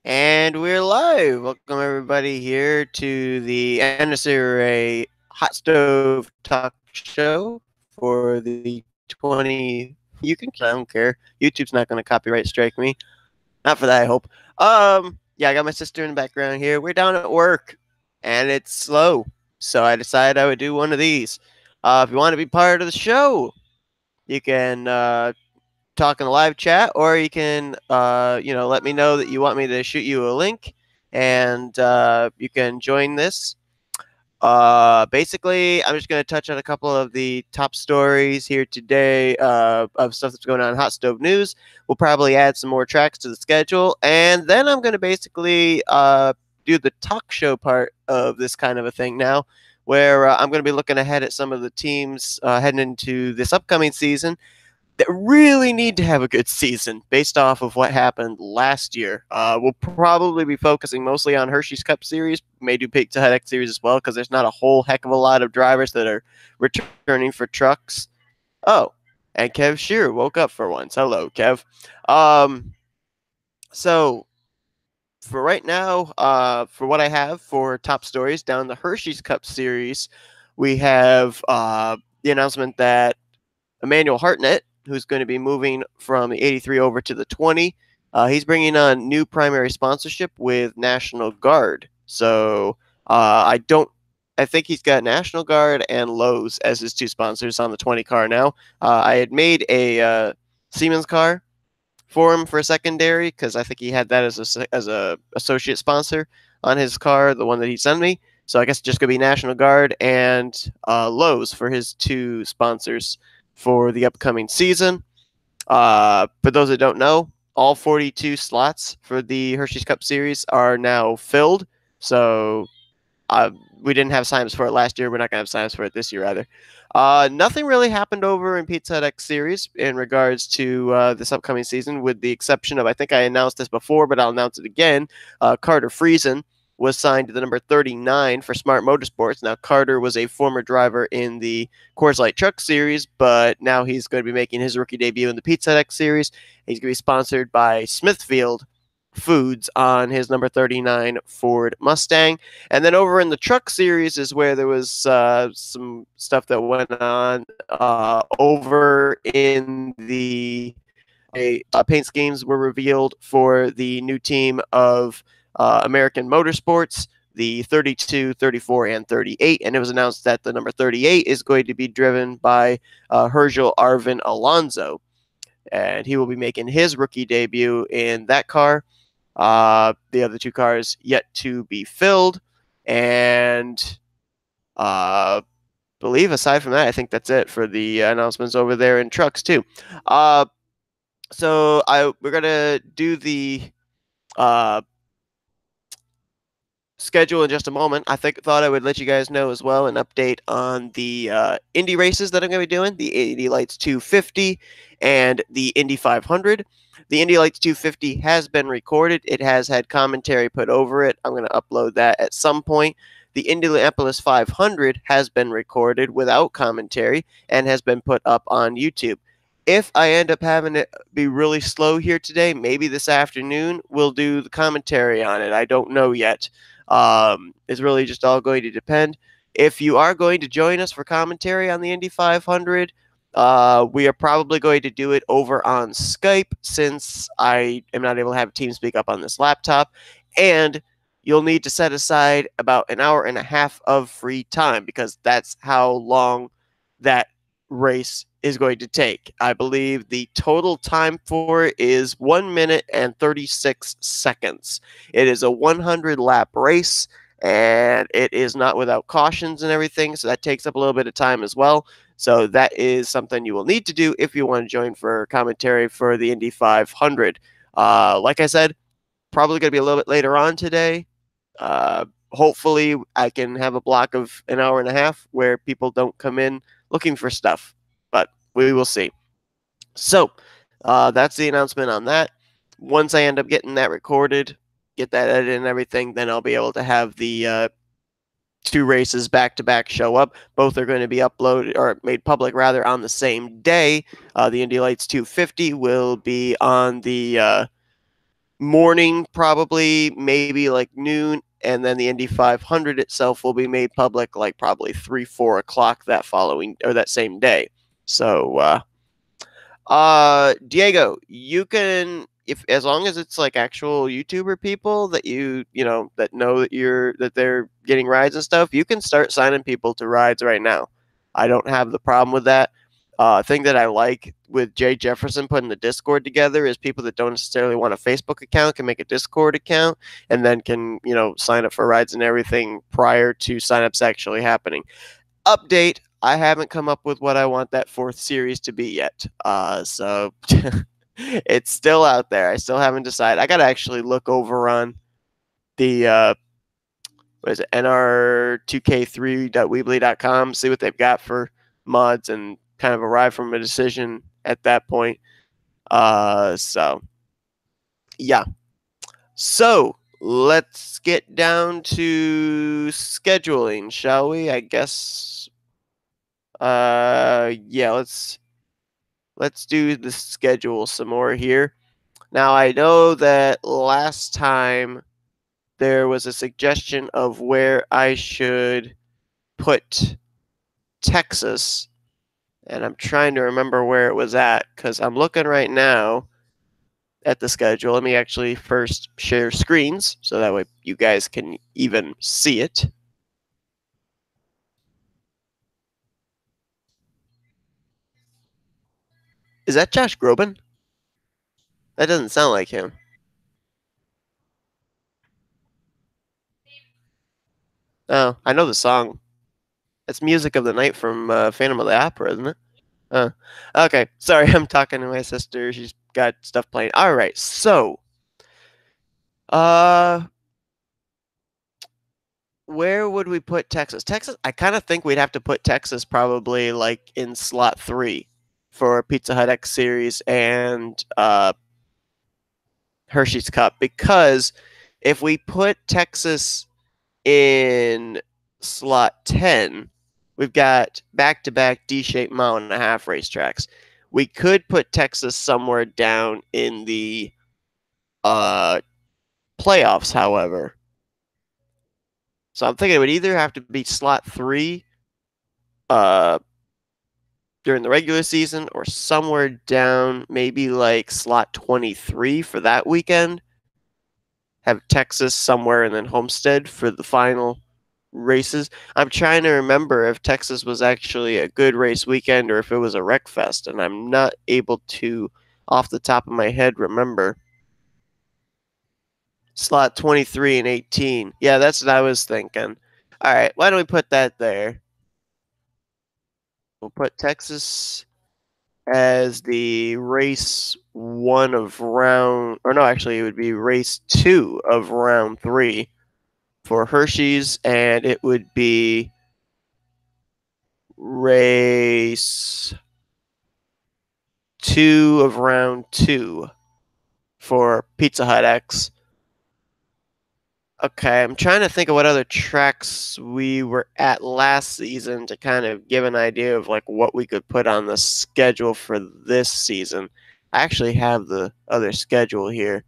And we're live. Welcome everybody here to the Nnscra Hot Stove Talk Show for the 20. You can, I don't care. YouTube's not going to copyright strike me. Not for that, I hope. Yeah, I got my sister in the background here. We're down at work, and it's slow, so I decided I would do one of these. If you want to be part of the show, you can talk in the live chat, or you can, let me know that you want me to shoot you a link, and you can join this. Basically, I'm just going to touch on a couple of the top stories here today of stuff that's going on in Hot Stove News. We'll probably add some more tracks to the schedule, and then I'm going to basically do the talk show part of this kind of a thing now, where I'm going to be looking ahead at some of the teams heading into this upcoming season that really need to have a good season based off of what happened last year. We'll probably be focusing mostly on Hershey's Cup Series, may do Pizza Hut X Series as well, because there's not a whole heck of a lot of drivers that are returning for trucks. Oh, and Kev Shearer woke up for once. Hello, Kev. Um, so for right now, for what I have for top stories down the Hershey's Cup Series, we have the announcement that Emmanuel Hartnett, who's going to be moving from the 83 over to the 20. He's bringing on new primary sponsorship with National Guard. So I think he's got National Guard and Lowe's as his two sponsors on the 20 car now. I had made a Siemens car for him for a secondary because I think he had that as a associate sponsor on his car, the one that he sent me. So I guess it's just gonna be National Guard and Lowe's for his two sponsors for the upcoming season. For those that don't know, all 42 slots for the Hershey's Cup Series are now filled. So uh, we didn't have signs for it last year. We're not going to have signs for it this year either. Nothing really happened over in Pizza Hut X Series in regards to this upcoming season, with the exception of, I think I announced this before, but I'll announce it again. Carter Friesen was signed to the number 39 for Smart Motorsports. Now, Carter was a former driver in the Coors Light Truck Series, but now he's going to be making his rookie debut in the Pizza Hut X Series. He's going to be sponsored by Smithfield Foods on his number 39 Ford Mustang. And then over in the truck series is where there was some stuff that went on over in the paint schemes were revealed for the new team of American Motorsports, the 32, 34, and 38. And it was announced that the number 38 is going to be driven by Herschel Arvin Alonso. And he will be making his rookie debut in that car. The other two cars yet to be filled, and believe aside from that, I think that's it for the announcements over there in trucks too. So we're gonna do the schedule in just a moment. Thought I would let you guys know as well an update on the Indy races that I'm going to be doing, the Indy Lights 250 and the Indy 500. The Indy Lights 250 has been recorded. It has had commentary put over it. I'm going to upload that at some point. The Indianapolis 500 has been recorded without commentary and has been put up on YouTube. If I end up having it be really slow here today, maybe this afternoon we'll do the commentary on it. I don't know yet. It's really just all going to depend. If you are going to join us for commentary on the Indy 500, we are probably going to do it over on Skype, since I am not able to have TeamSpeak up on this laptop. And you'll need to set aside about an hour and a half of free time, because that's how long that race is going to take. I believe the total time for it is 1 minute and 36 seconds. It is a 100 lap race, and it is not without cautions and everything, so that takes up a little bit of time as well. So that is something you will need to do if you want to join for commentary for the Indy 500. Like I said, probably going to be a little bit later on today. Hopefully, I can have a block of an hour and a half where people don't come in looking for stuff, but we will see. So that's the announcement on that. Once I end up getting that recorded, get that edited and everything, then I'll be able to have the two races back to back show up. Both are going to be uploaded, or made public rather, on the same day. The Indy Lights 250 will be on the morning, probably maybe like noon, and then the Indy 500 itself will be made public like probably 3, 4 o'clock that following or that same day. So, Diego, you can, if as long as it's like actual YouTuber people that that know that they're getting rides and stuff, you can start signing people to rides right now. I don't have the problem with that. Thing that I like with Jay Jefferson putting the Discord together is people that don't necessarily want a Facebook account can make a Discord account and then can, sign up for rides and everything prior to signups actually happening. Update, I haven't come up with what I want that fourth series to be yet. So it's still out there. I still haven't decided. I got to actually look over on the what is it, nr2k3.weebly.com, see what they've got for mods and kind of arrive from a decision at that point. So yeah. So let's get down to scheduling, shall we? I guess. Yeah, let's do the schedule some more here. Now I know that last time there was a suggestion of where I should put Texas, and I'm trying to remember where it was at because I'm looking right now at the schedule. Let me actually first share screens so that way you guys can even see it. Is that Josh Groban? That doesn't sound like him. Oh, I know the song. It's Music of the Night from Phantom of the Opera, isn't it? Okay. Sorry, I'm talking to my sister. She's got stuff playing. All right. So, uh, where would we put Texas? Texas, I kind of think we'd have to put Texas probably like in slot 3 for Pizza Hut X Series and Hershey's Cup because if we put Texas in slot 10, we've got back-to-back D-shaped mile and a half racetracks. We could put Texas somewhere down in the playoffs, however. So I'm thinking it would either have to be slot 3 uh, during the regular season or somewhere down maybe like slot 23 for that weekend. Have Texas somewhere and then Homestead for the final races. I'm trying to remember if Texas was actually a good race weekend or if it was a wreck fest, and I'm not able to, off the top of my head, remember. Slot 23 and 18. Yeah, that's what I was thinking. All right, why don't we put that there? We'll put Texas as the race 1 of round, or no, actually, it would be race 2 of round 3 for Hershey's, and it would be race 2 of round 2 for Pizza Hut X. Okay, I'm trying to think of what other tracks we were at last season to kind of give an idea of like what we could put on the schedule for this season. I actually have the other schedule here.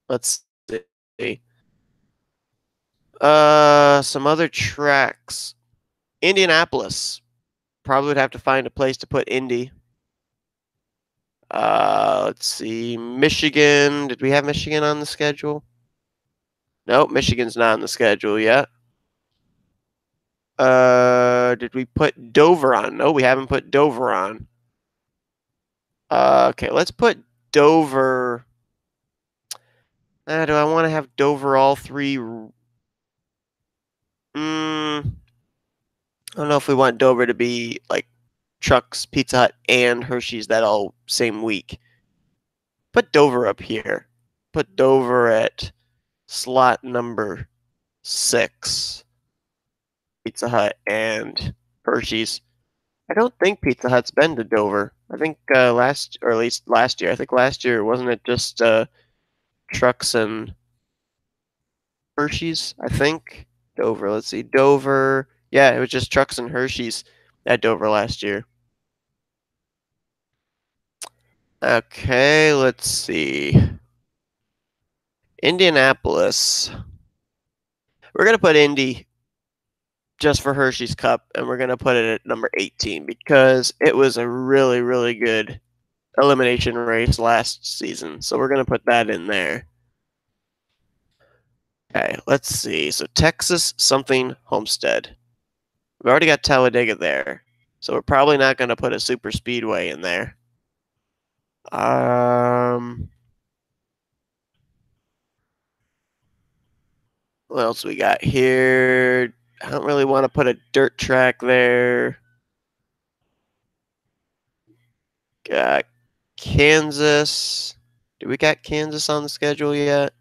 Let's see. Some other tracks. Indianapolis. Probably would have to find a place to put Indy. Let's see. Michigan. Did we have Michigan on the schedule? Nope, Michigan's not on the schedule yet. Did we put Dover on? No, we haven't put Dover on. Okay, let's put Dover. Do I want to have Dover all 3? I don't know if we want Dover to be like Trucks, Pizza Hut, and Hershey's that all same week. Put Dover up here. Put Dover at slot number 6. Pizza Hut and Hershey's. I don't think Pizza Hut's been to Dover. I think or at least last year. I think last year wasn't it just Trucks and Hershey's? I think Dover. Let's see, Dover. Yeah, it was just Trucks and Hershey's at Dover last year. Okay, let's see. Indianapolis. We're gonna put Indy just for Hershey's Cup, and we're gonna put it at number 18 because it was a really, really good elimination race last season. So we're gonna put that in there. Okay, let's see. So Texas something Homestead. We've already got Talladega there. So we're probably not gonna put a super speedway in there. What else we got here? I don't really want to put a dirt track there. Got Kansas. Do we got Kansas on the schedule yet?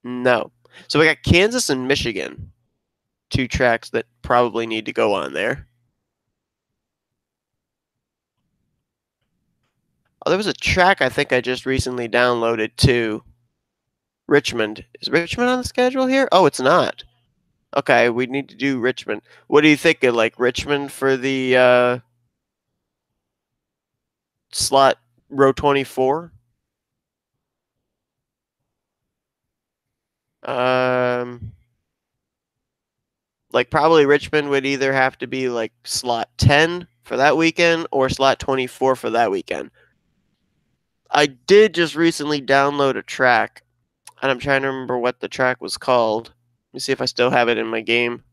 No. So we got Kansas and Michigan. Two tracks that probably need to go on there. Oh, there was a track I think I just recently downloaded too. Richmond. Is Richmond on the schedule here? Oh, it's not. Okay, we need to do Richmond. What do you think of like Richmond for the slot row 24? Um like probably Richmond would either have to be like slot 10 for that weekend or slot 24 for that weekend. I did just recently download a track, and I'm trying to remember what the track was called. Let me see if I still have it in my game.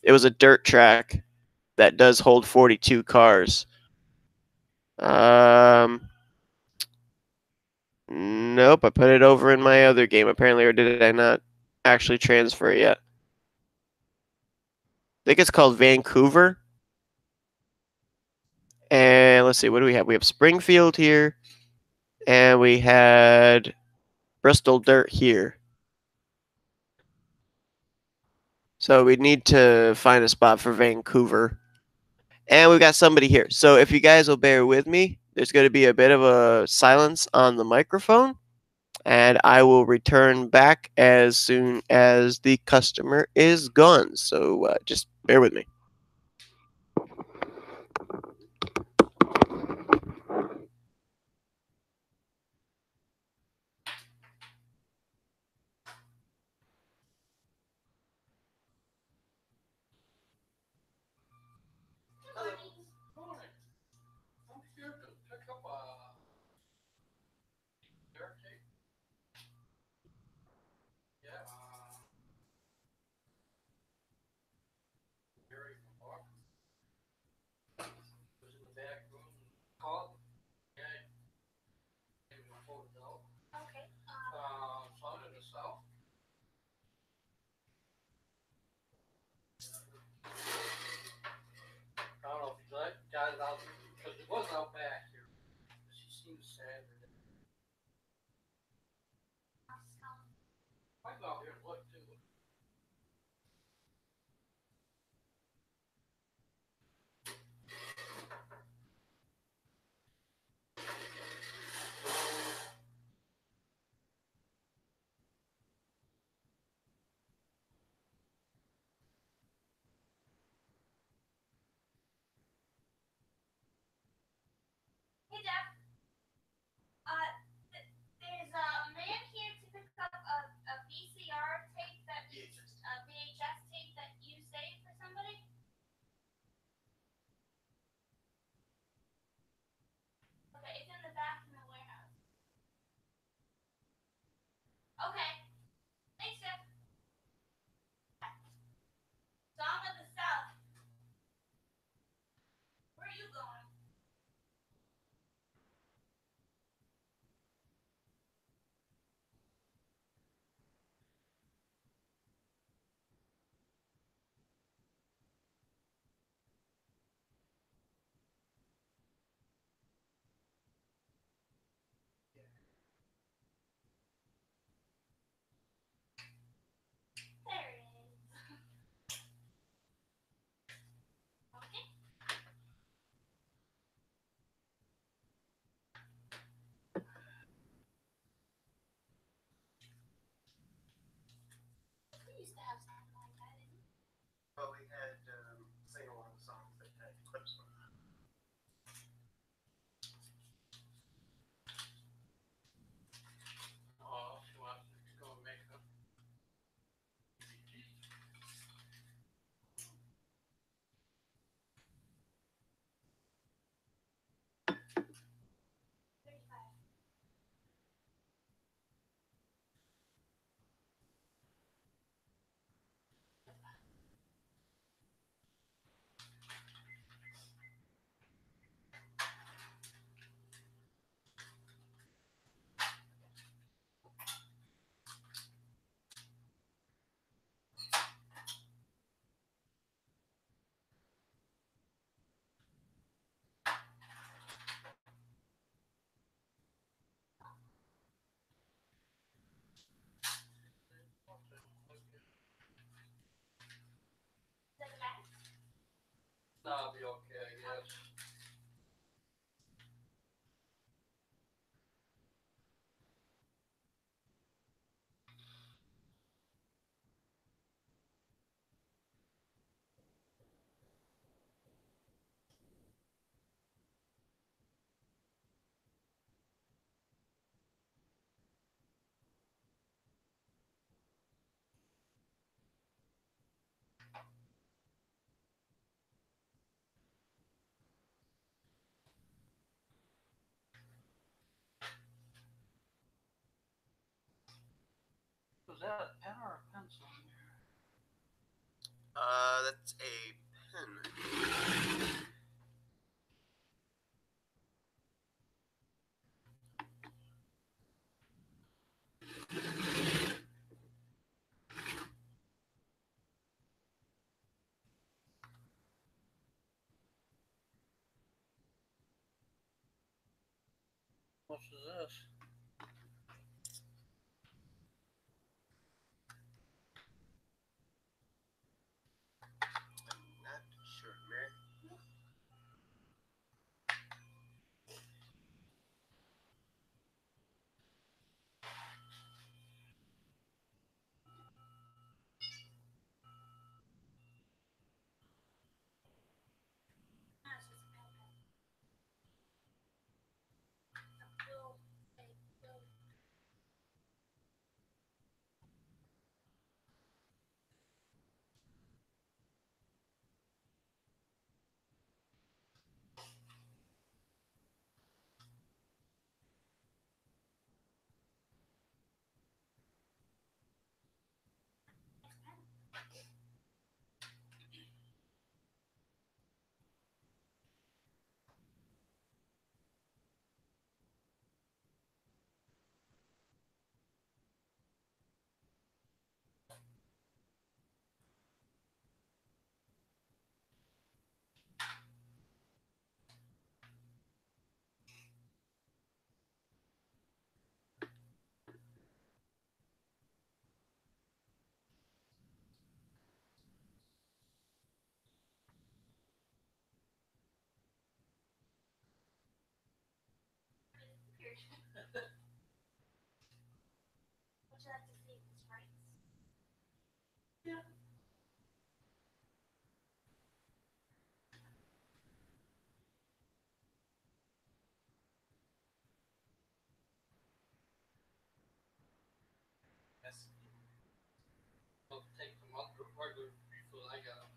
It was a dirt track that does hold 42 cars. Um, nope, I put it over in my other game apparently, or did I not actually transfer it yet? I think it's called Vancouver. And let's see, what do we have? We have Springfield here, and we had Bristol Dirt here. So we need to find a spot for Vancouver. And we've got somebody here. So if you guys will bear with me, there's going to be a bit of a silence on the microphone, and I will return back as soon as the customer is gone. So just bear with me. that a pen or a pencil? That's a pen. What is this? Not sure, Mary. Yes. I'll take the regular refill I got.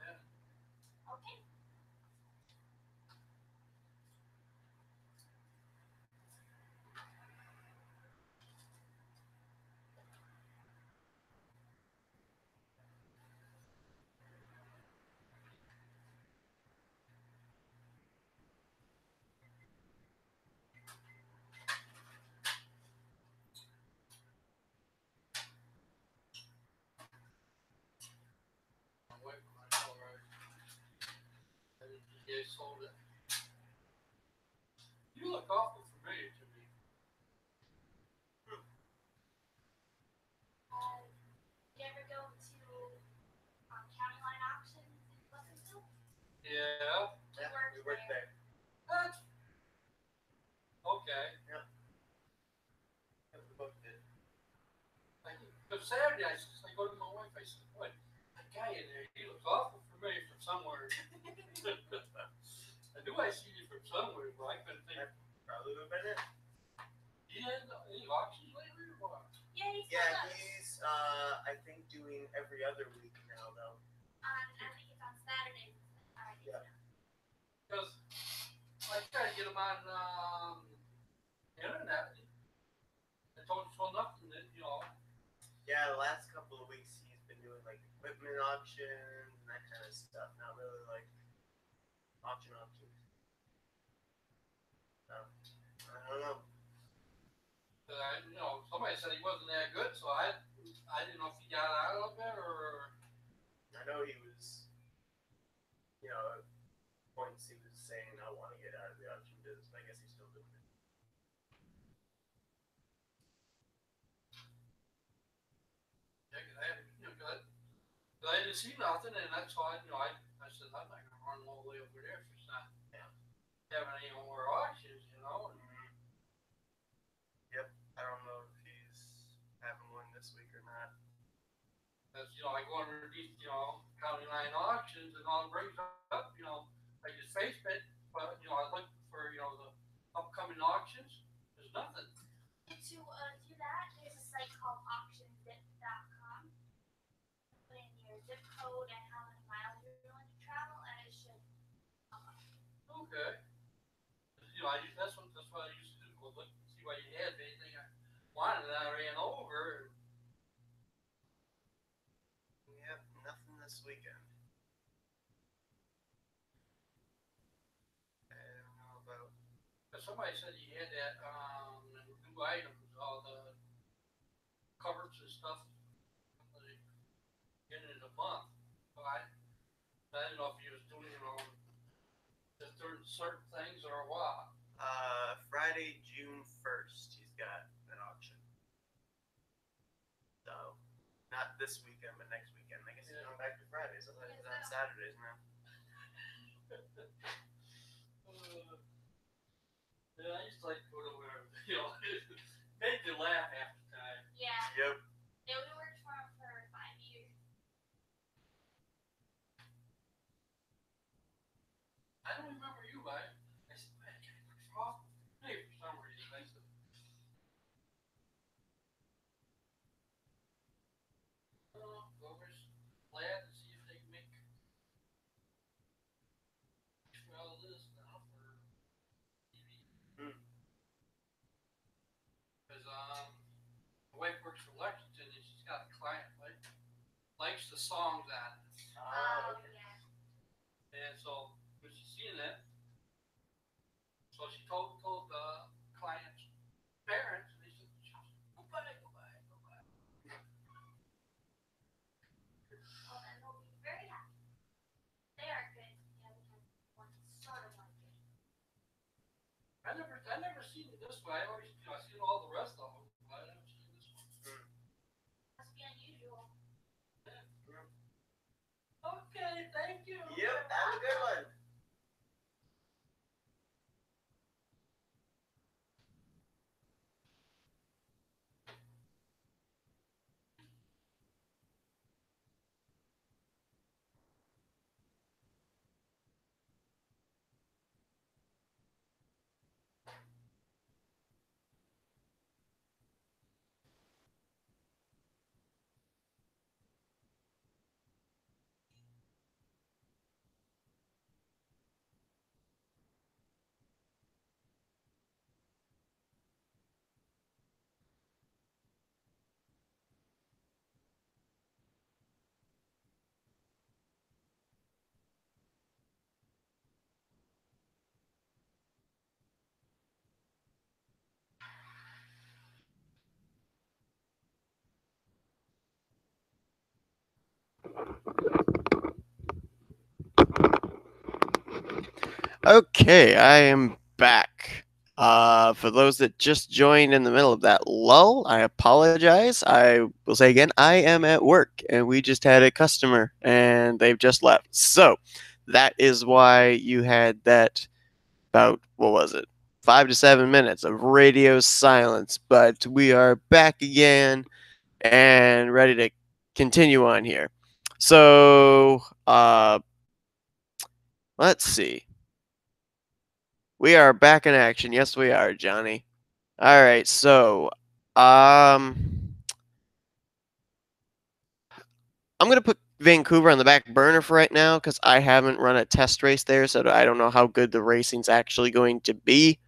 Yeah. I'm waiting for my call, right? I think you guys sold it. You look awful familiar to me. Yeah. Yeah, we worked there. What? Okay. Yeah. Yeah, we both did. Because Saturday I go to my wife. I said, "What? That guy in there, he looks awful familiar from somewhere." I knew I seen you from somewhere, but I couldn't think. Probably would have been it. He had any auctions lately or what? Yeah, he's I think doing every other week now though. I think it's on Saturdays. Yeah. Because I tried to get him on internet. I told nothing that, you know. Yeah, the last couple of weeks he's been doing like equipment auctions and that kind of stuff. Not really like auctions. I don't know. You know, somebody said he wasn't that good, so I didn't know if he got out of it or. I know he was, you know, at points he was saying I want to get out of the auction business. I guess he's still doing it. Yeah, cause I didn't see nothing, and that's why, you know, I said I'm not gonna run all the way over there if it's not having any more auctions, you know. Yep. I don't know if he's having one this week or not. As I go underneath, county line auctions, and all it brings up, I just Facebook, but I look for the upcoming auctions. There's nothing. To do that, there's a site called auctionzip.com. Put in your zip code and how many miles you're willing to travel, and it should come up. Okay. That's what I used to do. Go look, see what you had, anything I wanted, and I ran over. Yep, nothing this weekend. I don't know about. But somebody said he had that new items, all the covers and stuff. Like, in a month. So I didn't know if he was doing just doing certain things or what. Friday, June 1st, he's got an auction. So, not this weekend, but next weekend. I guess he's going back to Fridays. I thought he was on Saturdays now. Yeah, I used to like to go to where make you laugh half the time. Yeah. Yep. Yeah, we worked for him for 5 years. I don't remember you, I said, man, I can't work for off. Hey, for some reason, I said, go over glad to see if they can make all this now for TV. Because my wife works for Lexington and she's got a client likes the songs on it. Oh, yeah. And so when she seen it, so she told the client's parents, and they said, go buy, go buy, go buy. Well, then we'll be very happy. They are good. Yeah, we have one sort of like it. I never seen it this way. I always I seen all the rest of them, but I never seen this one. Must be unusual. Yeah. Okay, thank you. Yep, have a good one. Okay, I am back. For those that just joined in the middle of that lull, I apologize. I will say again, I am at work and we just had a customer and they've just left. So that is why you had that about, what was it, 5 to 7 minutes of radio silence. But we are back again and ready to continue on here. So, let's see. We are back in action. Yes, we are, Johnny. All right, so I'm gonna put Vancouver on the back burner for right now because I haven't run a test race there, so I don't know how good the racing's actually going to be.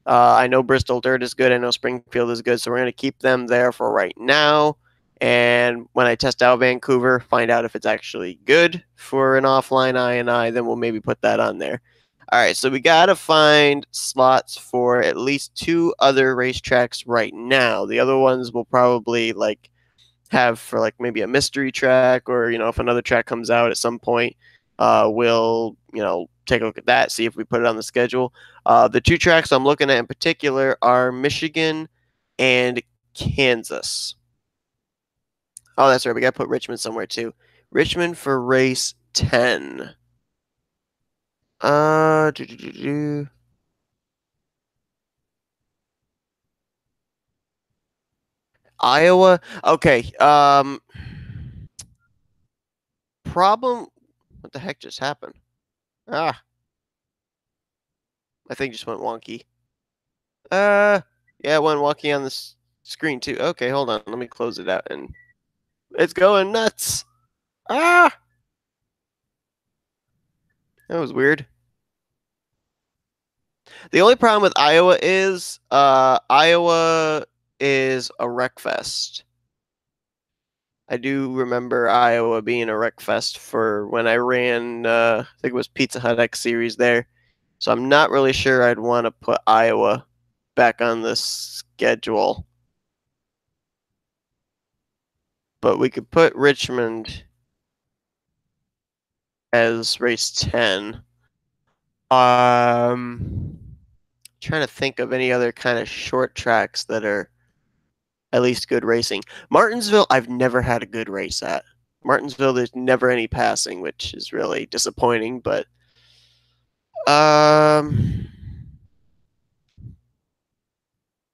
I know Bristol Dirt is good. I know Springfield is good, so we're gonna keep them there for right now. And when I test out Vancouver, find out if it's actually good for an offline I, then we'll maybe put that on there. All right, so we got to find slots for at least two other racetracks right now. The other ones will probably like have for like maybe a mystery track, or if another track comes out at some point, we'll take a look at that, see if we put it on the schedule. The two tracks I'm looking at in particular are Michigan and Kansas. Oh, that's right. We got to put Richmond somewhere too. Richmond for race 10. Uh, do, do, do, do. Iowa. Okay. problem. What the heck just happened? Ah, my thing just went wonky. Yeah, it went wonky on the screen too. Okay, hold on. Let me close it out, and it's going nuts. Ah, that was weird. The only problem with Iowa is Iowa is a wreck fest. I do remember Iowa being a wreck fest for when I ran, I think it was Pizza Hut X Series there. So I'm not really sure I'd want to put Iowa back on the schedule. But we could put Richmond as race 10. Trying to think of any other kind of short tracks that are at least good racing. Martinsville, I've never had a good race at. Martinsville, there's never any passing, which is really disappointing. But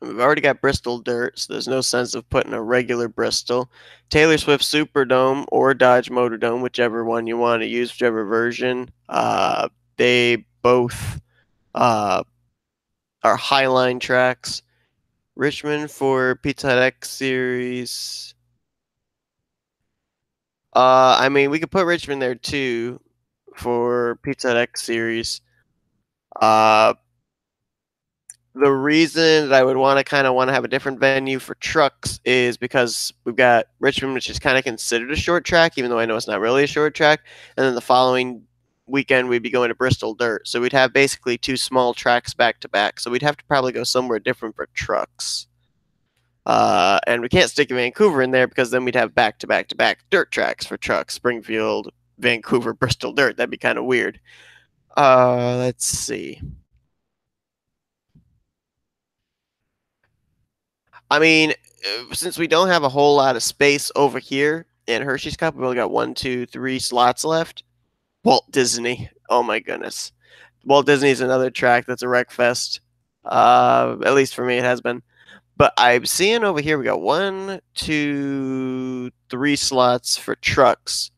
we've already got Bristol Dirt, so there's no sense of putting a regular Bristol. Taylor Swift Superdome or Dodge Motordome, whichever one you want to use, whichever version. They both are Highline tracks. Richmond for Pizza Hut X Series. I mean, we could put Richmond there too for Pizza Hut X Series. The reason that I would want to have a different venue for trucks is because we've got Richmond, which is kind of considered a short track, even though I know it's not really a short track. And then the following weekend, we'd be going to Bristol Dirt. So we'd have basically two small tracks back to back. So we'd have to probably go somewhere different for trucks. And we can't stick Vancouver in there because then we'd have back to back to back dirt tracks for trucks. Springfield, Vancouver, Bristol Dirt. That'd be kind of weird. Let's see. I mean, since we don't have a whole lot of space over here in Hershey's Cup, we've only got 1, 2, 3 slots left. Walt Disney. Oh my goodness. Walt Disney is another track that's a wreck fest. At least for me, it has been. But I'm seeing over here we got 1, 2, 3 slots for trucks.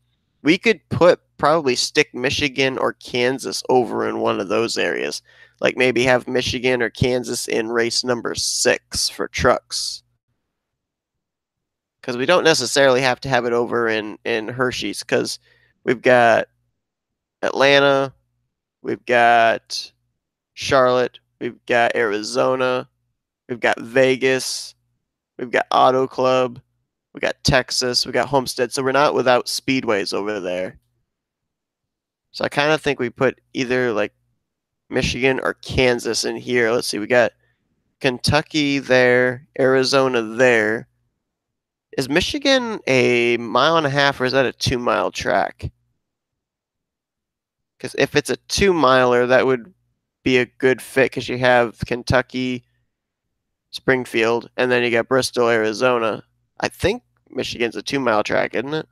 We could probably stick Michigan or Kansas over in one of those areas. Like maybe have Michigan or Kansas in race number 6 for trucks. Because we don't necessarily have to have it over in Hershey's, because we've got Atlanta, we've got Charlotte, we've got Arizona, we've got Vegas, we've got Auto Club, we got Texas, we got Homestead. So we're not without speedways over there. So I kind of think we put either like Michigan or Kansas in here. Let's see, we got Kentucky there, Arizona there. Is Michigan a 1.5 miles or is that a 2 mile track? Because if it's a 2 miler, that would be a good fit because you have Kentucky, Springfield, and then you got Bristol, Arizona. I think Michigan's a 2 mile track, isn't it?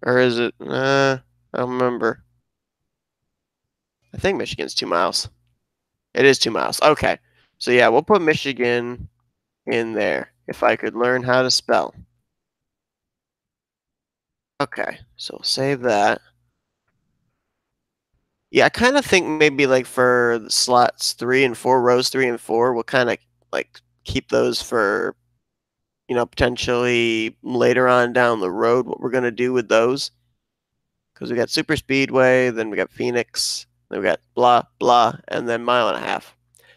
Or is it? I don't remember. I think Michigan's 2 miles. It is 2 miles. Okay. So yeah, we'll put Michigan in there if I could learn how to spell. Okay, so save that. Yeah, I kind of think maybe like for the slots 3 and 4, rows 3 and 4, we'll kind of like keep those for, potentially later on down the road, what we're going to do with those. Because we got Super Speedway, then we got Phoenix, then we got blah, blah, and then 1.5 miles.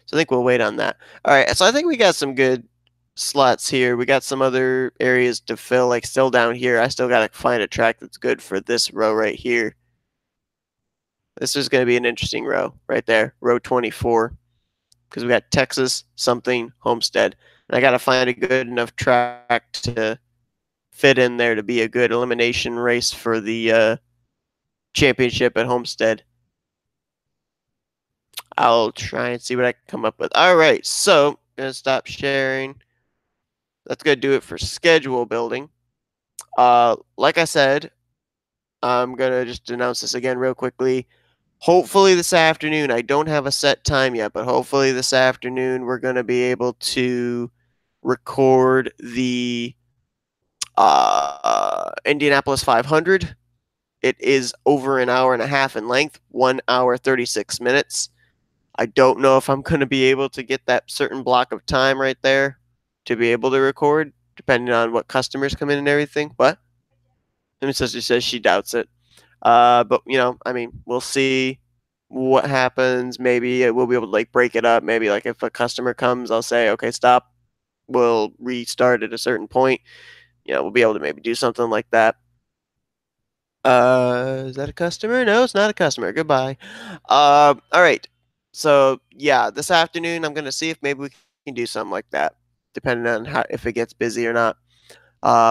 So I think we'll wait on that. All right, so I think we got some good slots here. We got some other areas to fill, like still down here. I still got to find a track that's good for this row right here. This is going to be an interesting row right there, row 24, because we got Texas, something, Homestead. And I got to find a good enough track to fit in there to be a good elimination race for the championship at Homestead. I'll try and see what I can come up with. All right, so I'm going to stop sharing. That's going to do it for schedule building. Like I said, I'm going to just announce this again real quickly. Hopefully this afternoon, I don't have a set time yet, but hopefully this afternoon we're going to be able to record the Indianapolis 500. It is over an hour and a half in length, 1 hour 36 minutes. I don't know if I'm going to be able to get that certain block of time right there to be able to record, depending on what customers come in and everything. But my sister says she doubts it. But I mean, we'll see what happens. Maybe we'll be able to like break it up. Maybe like if a customer comes, I'll say, okay, stop. We'll restart at a certain point. We'll be able to maybe do something like that. Is that a customer? No, it's not a customer. Goodbye. All right. So yeah, this afternoon I'm gonna see if maybe we can do something like that, depending on how if it gets busy or not.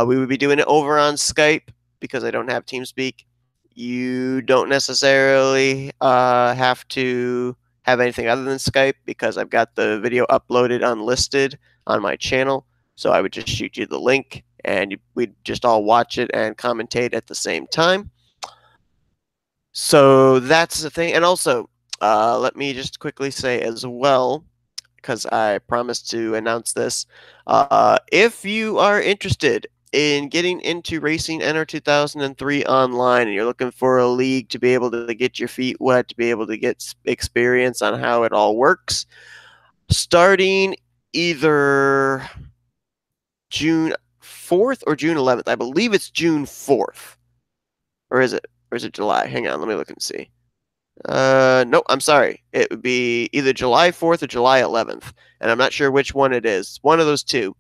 We would be doing it over on Skype because I don't have TeamSpeak. You don't necessarily have to have anything other than Skype because I've got the video uploaded unlisted on my channel. So I would just shoot you the link and we'd just all watch it and commentate at the same time. So that's the thing. And also, let me just quickly say as well, because I promised to announce this. If you are interested in getting into racing NR 2003 online and you're looking for a league to be able to get your feet wet, to be able to get experience on how it all works, starting either June 4th or June 11th. I believe it's June 4th. Or is it? Or is it July? Hang on, let me look and see. No, I'm sorry. It would be either July 4th or July 11th, and I'm not sure which one it is. One of those two.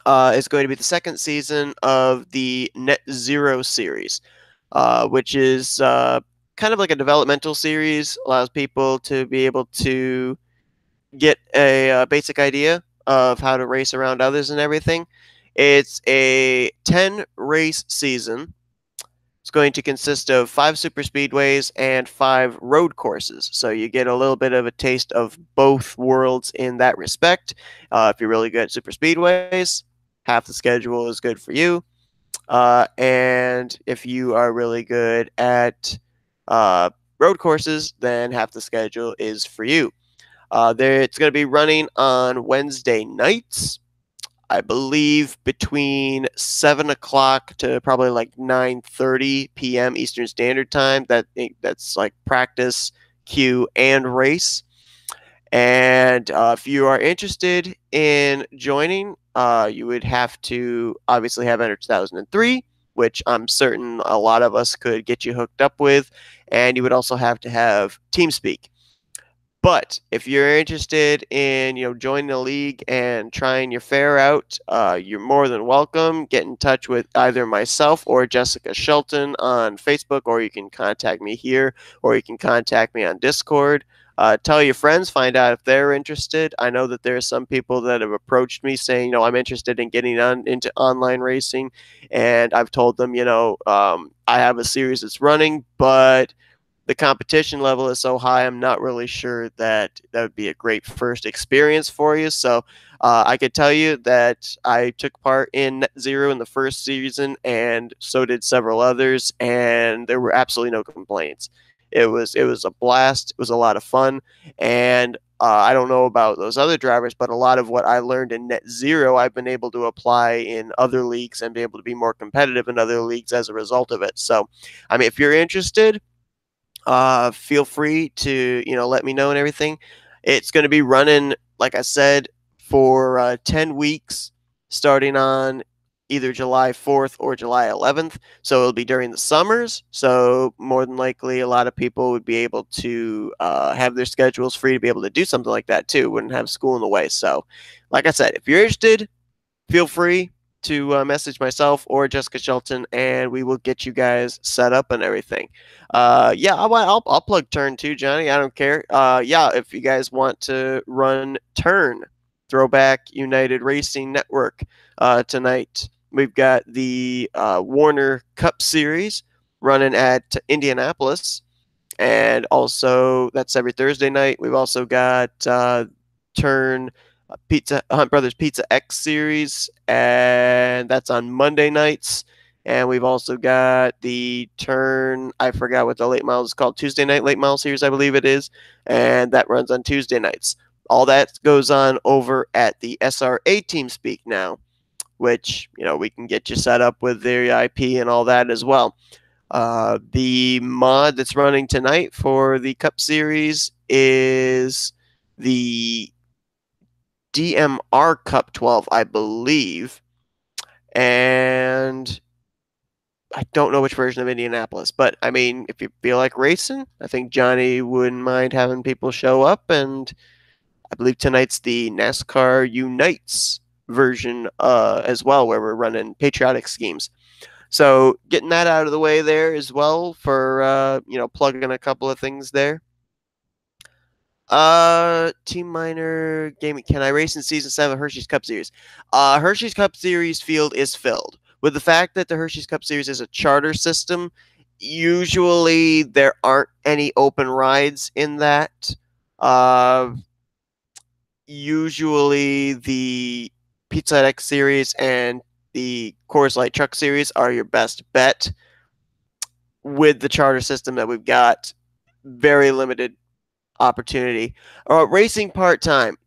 Is going to be the second season of the Nnscra series, which is kind of like a developmental series. Allows people to be able to get a basic idea of how to race around others and everything. It's a 10 race season. It's going to consist of 5 super speedways and 5 road courses. So you get a little bit of a taste of both worlds in that respect. If you're really good at super speedways, half the schedule is good for you. And if you are really good at road courses, then half the schedule is for you. It's going to be running on Wednesday nights. I believe between 7 o'clock to probably like 9:30 p.m. Eastern Standard Time. That's like practice, queue, and race. And if you are interested in joining, you would have to obviously have entered 2003, which I'm certain a lot of us could get you hooked up with. And you would also have to have TeamSpeak. But if you're interested in joining the league and trying your fare out, you're more than welcome. Get in touch with either myself or Jessica Shelton on Facebook, or you can contact me here, or you can contact me on Discord. Tell your friends, find out if they're interested. I know that there are some people that have approached me saying, I'm interested in getting into online racing, and I've told them, I have a series that's running, but the competition level is so high, I'm not really sure that would be a great first experience for you. So I could tell you that I took part in Nnscra in the first season, and so did several others, and there were absolutely no complaints. It was a blast. It was a lot of fun, and I don't know about those other drivers, but a lot of what I learned in Nnscra, I've been able to apply in other leagues and be able to be more competitive in other leagues as a result of it. So, I mean, if you're interested, feel free to let me know and everything. It's going to be running, like I said, for 10 weeks, starting on either July 4th or July 11th. So it'll be during the summers. So more than likely, a lot of people would be able to have their schedules free to be able to do something like that too. Wouldn't have school in the way. So, like I said, if you're interested, feel free to message myself or Jessica Shelton, and we will get you guys set up and everything. Yeah, I'll plug Turn too, Johnny. I don't care. Yeah, if you guys want to run Turn, Throwback United Racing Network tonight, we've got the Warner Cup Series running at Indianapolis, and also that's every Thursday night. We've also got Turn Pizza Hunt Brothers Pizza X series, and that's on Monday nights. And we've also got the Turn, I forgot what the late model is called, Tuesday night late model series, I believe it is, and that runs on Tuesday nights. All that goes on over at the SRA TeamSpeak now, which we can get you set up with their IP and all that as well. The mod that's running tonight for the Cup Series is the DMR Cup 12, I believe, and I don't know which version of Indianapolis, but I mean, if you feel like racing, I think Johnny wouldn't mind having people show up. And I believe tonight's the NASCAR Unites version as well, where we're running patriotic schemes. So getting that out of the way there as well for plugging a couple of things there. Team Minor Gaming. Can I race in Season 7 Hershey's Cup Series? Hershey's Cup Series field is filled. With the fact that the Hershey's Cup Series is a charter system, usually there aren't any open rides in that. Usually the Pizza Hut X Series and the Coors Light Truck Series are your best bet. With the charter system that we've got, very limited opportunity. Racing part time.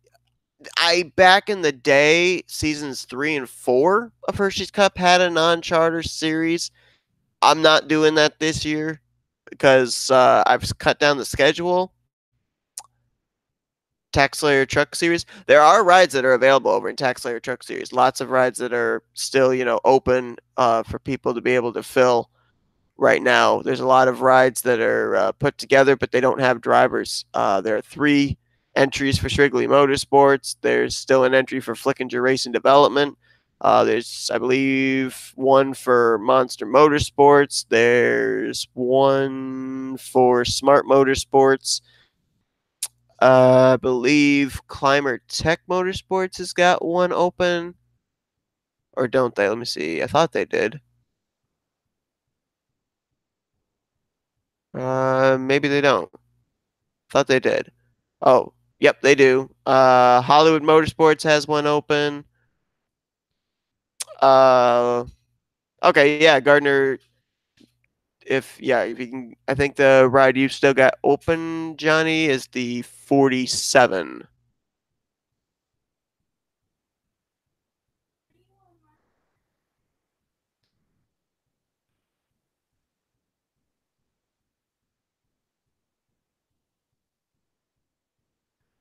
Back in the day, seasons 3 and 4 of Hershey's Cup had a non-charter series. I'm not doing that this year because I've cut down the schedule. Tax Slayer Truck Series. There are rides that are available over in Tax Slayer Truck Series. Lots of rides that are still, open for people to be able to fill right now. There's a lot of rides that are put together, but they don't have drivers. There are 3 entries for Shrigley Motorsports. There's still an entry for Flickinger Racing Development. There's, I believe, one for Monster Motorsports. There's one for Smart Motorsports. I believe Climber Tech Motorsports has got one open. Or don't they? Let me see. I thought they did. Maybe they don't. Thought they did. Oh, yep, they do. Hollywood Motorsports has one open. Uh, okay, yeah, Gardner. If you can, I think the ride you've still got open, Johnny, is the 47.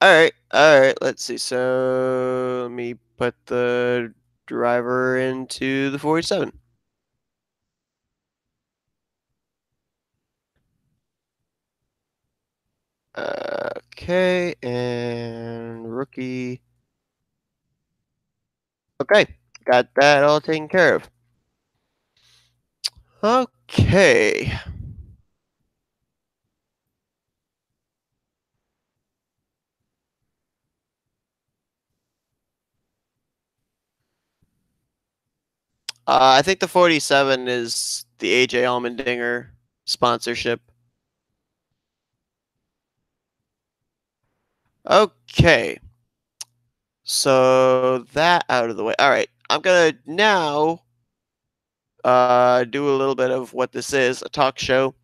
All right. Let's see. So let me put the driver into the 47. Okay, and rookie. Okay, got that all taken care of. Okay. I think the 47 is the AJ Allmendinger sponsorship. Okay. So that out of the way. All right. I'm going to now do a little bit of what this is, a talk show.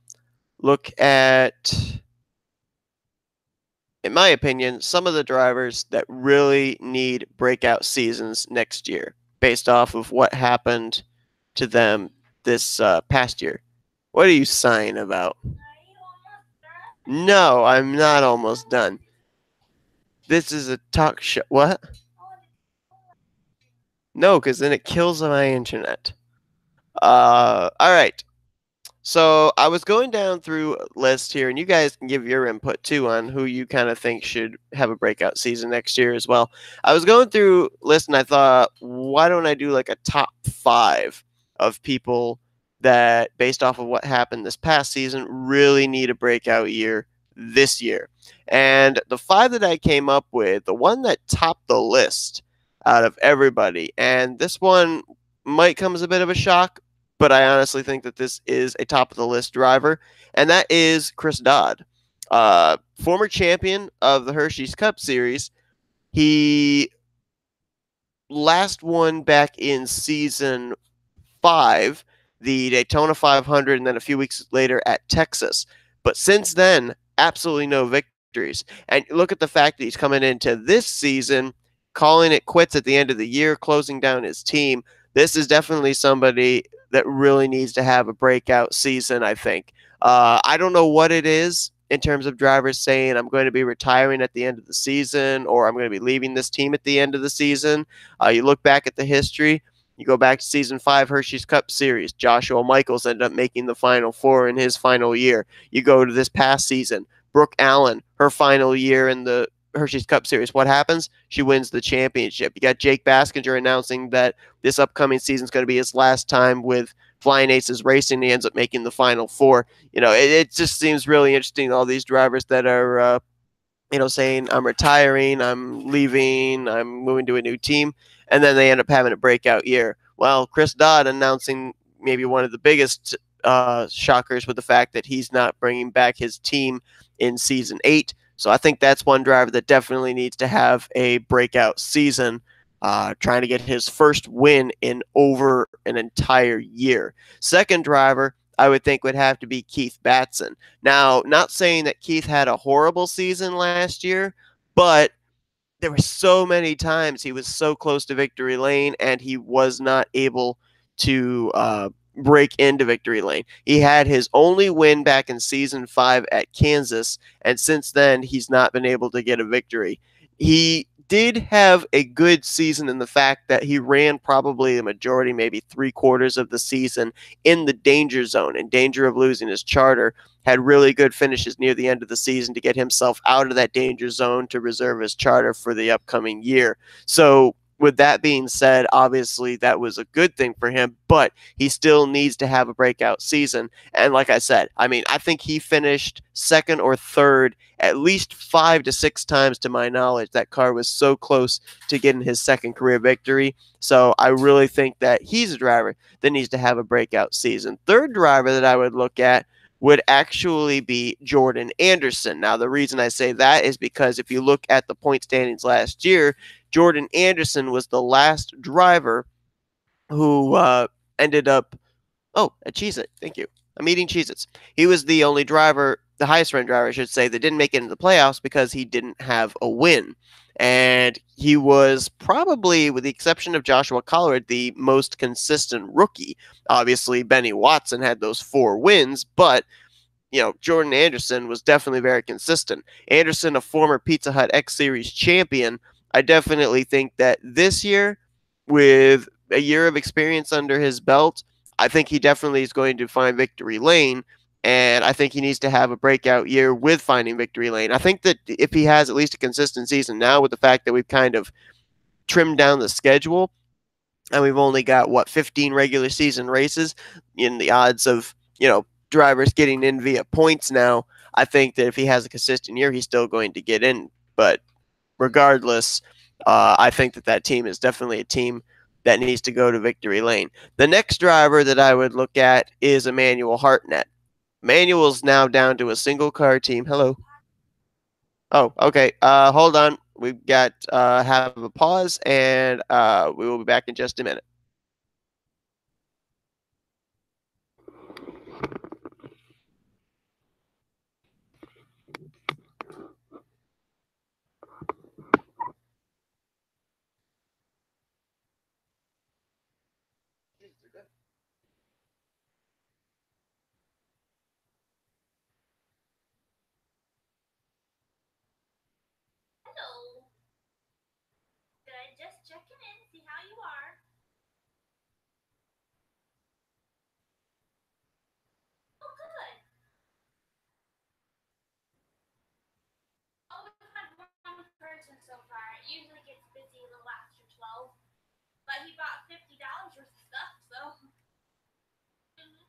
Look at, in my opinion, some of the drivers that really need breakout seasons next year based off of what happened to them this past year. What are you sighing about? No, I'm not almost done. This is a talk show. What? No, because then it kills my internet. All right. So I was going down through a list here, and you guys can give your input too on who you kind of think should have a breakout season next year as well. I was going through list, and I thought, why don't I do like a top 5 of people that, based off of what happened this past season, really need a breakout year this year. And the 5 that I came up with, the one that topped the list out of everybody, and this one might come as a bit of a shock, but I honestly think that this is a top of the list driver, and that is Chris Dodd, former champion of the Hershey's Cup Series. He last won back in season 5, the Daytona 500, and then a few weeks later at Texas. But since then, absolutely no victories. And look at the fact that he's coming into this season, calling it quits at the end of the year, closing down his team. this is definitely somebody that really needs to have a breakout season, I think. I don't know what it is in terms of drivers saying I'm going to be retiring at the end of the season or I'm going to be leaving this team at the end of the season. You look back at the history, you go back to season 5 Hershey's Cup Series. Joshua Michaels ended up making the Final Four in his final year. You go to this past season, Brooke Allen, her final year in the Hershey's Cup Series. What happens? She wins the championship. You got Jake Baskinger announcing that this upcoming season is going to be his last time with Flying Aces Racing. He ends up making the Final Four. It just seems really interesting. All these drivers that are, saying I'm retiring, I'm leaving, I'm moving to a new team, and then they end up having a breakout year. Well, Chris Dodd announcing maybe one of the biggest shockers with the fact that he's not bringing back his team in season 8. So I think that's one driver that definitely needs to have a breakout season, trying to get his first win in over an entire year. Second driver, I would think would have to be Keith Batson. Now, not saying that Keith had a horrible season last year, but there were so many times he was so close to victory lane and he was not able to break into victory lane. He had his only win back in season 5 at Kansas, and since then he's not been able to get a victory. He did have a good season in the fact that he ran probably the majority, maybe 3/4 of the season in the danger zone, in danger of losing his charter. Had really good finishes near the end of the season to get himself out of that danger zone to reserve his charter for the upcoming year. So, with that being said, obviously that was a good thing for him, but he still needs to have a breakout season. And like I said, I mean, I think he finished second or third at least 5 to 6 times to my knowledge. That car was so close to getting his second career victory. So I really think that he's a driver that needs to have a breakout season. Third driver that I would look at would actually be Jordan Anderson. Now, the reason I say that is because if you look at the point standings last year, Jordan Anderson was the last driver who ended up. Oh, a Cheez It. Thank you. I'm eating Cheez Its. He was the only driver, the highest ranked driver, I should say, that didn't make it into the playoffs because he didn't have a win. And he was probably, with the exception of Joshua Collard, the most consistent rookie. Obviously, Benny Watson had those 4 wins, but Jordan Anderson was definitely very consistent. Anderson, a former Pizza Hut X Series champion, I definitely think that this year, with a year of experience under his belt, I think he definitely is going to find victory lane. And I think he needs to have a breakout year with finding victory lane. I think that if he has at least a consistent season now, with the fact that we've kind of trimmed down the schedule, and we've only got 15 regular season races in the odds of drivers getting in via points now. I think that if he has a consistent year, he's still going to get in. But regardless, I think that team is definitely a team that needs to go to victory lane. The next driver that I would look at is Emmanuel Hartnett. Emmanuel's now down to a single car team. Hello. Oh, okay. Hold on. We've got have a pause, and we will be back in just a minute. Hello. Good. Just checking in, see how you are. Oh, good. Oh, we've had one person so far. It usually gets busy a little after 12. But he bought $50 worth of stuff, so. Mhm.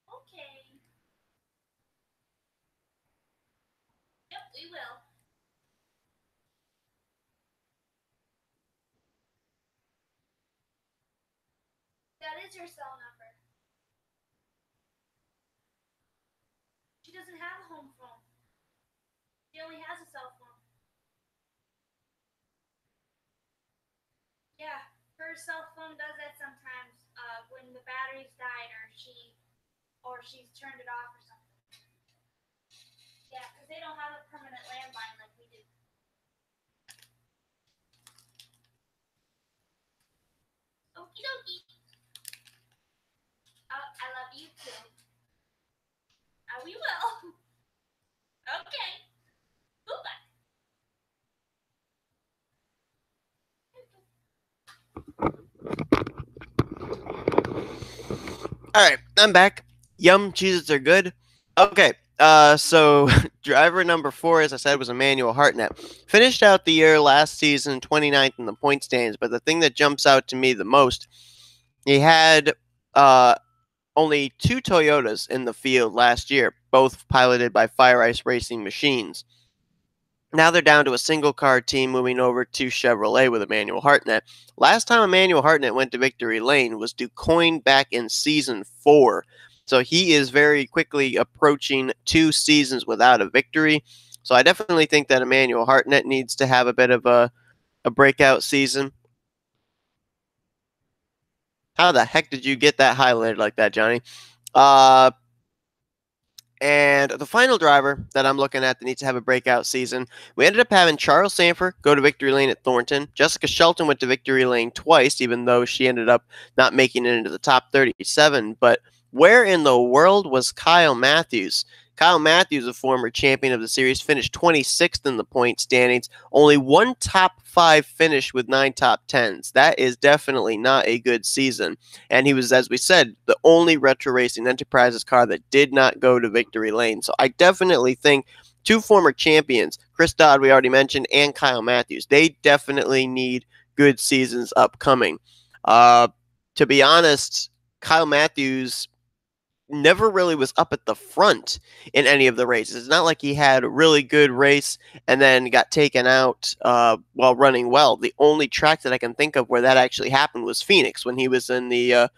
Okay. Yep, we will. That is your cell number. She doesn't have a home phone. She only has a cell phone. Yeah, her cell phone does that sometimes when the battery's died or or she's turned it off or something. Yeah, because they don't have a permanent landline like we do. Okie dokie. I love you too. We will. Okay. Goodbye. All right, I'm back. Yum, cheeses are good. Okay, so driver number 4, as I said, was Emmanuel Hartnett. Finished out the year last season 29th in the point standings, but the thing that jumps out to me the most, he had uh, only 2 Toyotas in the field last year, both piloted by Fire Ice Racing Machines. Now they're down to a single car team moving over to Chevrolet with Emmanuel Hartnett. Last time Emmanuel Hartnett went to victory lane was DuQuoin back in season 4. So he is very quickly approaching 2 seasons without a victory. So I definitely think that Emmanuel Hartnett needs to have a bit of a breakout season. How the heck did you get that highlighted like that, Johnny? And the final driver that I'm looking at that needs to have a breakout season, we ended up having Charles Sanford go to victory lane at Thornton. Jessica Shelton went to victory lane twice, even though she ended up not making it into the top 37. But where in the world was Kyle Matthews? Kyle Matthews, a former champion of the series, finished 26th in the point standings. Only one top 5 finish with 9 top 10s. That is definitely not a good season. And he was, as we said, the only Retro Racing Enterprises car that did not go to victory lane. So I definitely think 2 former champions, Chris Dodd, we already mentioned, and Kyle Matthews, they definitely need good seasons upcoming. To be honest, Kyle Matthews never really was up at the front in any of the races. It's not like he had a really good race and then got taken out while running well. The only track that I can think of where that actually happened was Phoenix, when he was in the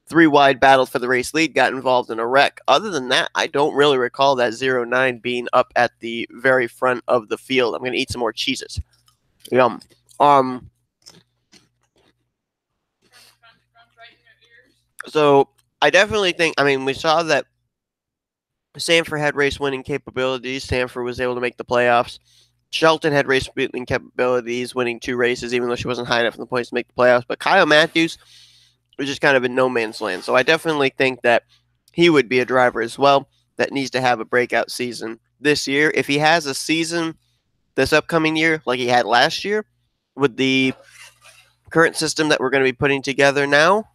3-wide battle for the race lead, got involved in a wreck. Other than that, I don't really recall that 09 being up at the very front of the field. I'm going to eat some more cheeses. Yum. So I definitely think, I mean, we saw that Sanford had race winning capabilities. Sanford was able to make the playoffs. Shelton had race winning capabilities, winning 2 races, even though she wasn't high enough in the points to make the playoffs. But Kyle Matthews was just kind of in no man's land. So I definitely think that he would be a driver as well that needs to have a breakout season this year. If he has a season this upcoming year like he had last year, with the current system that we're going to be putting together now,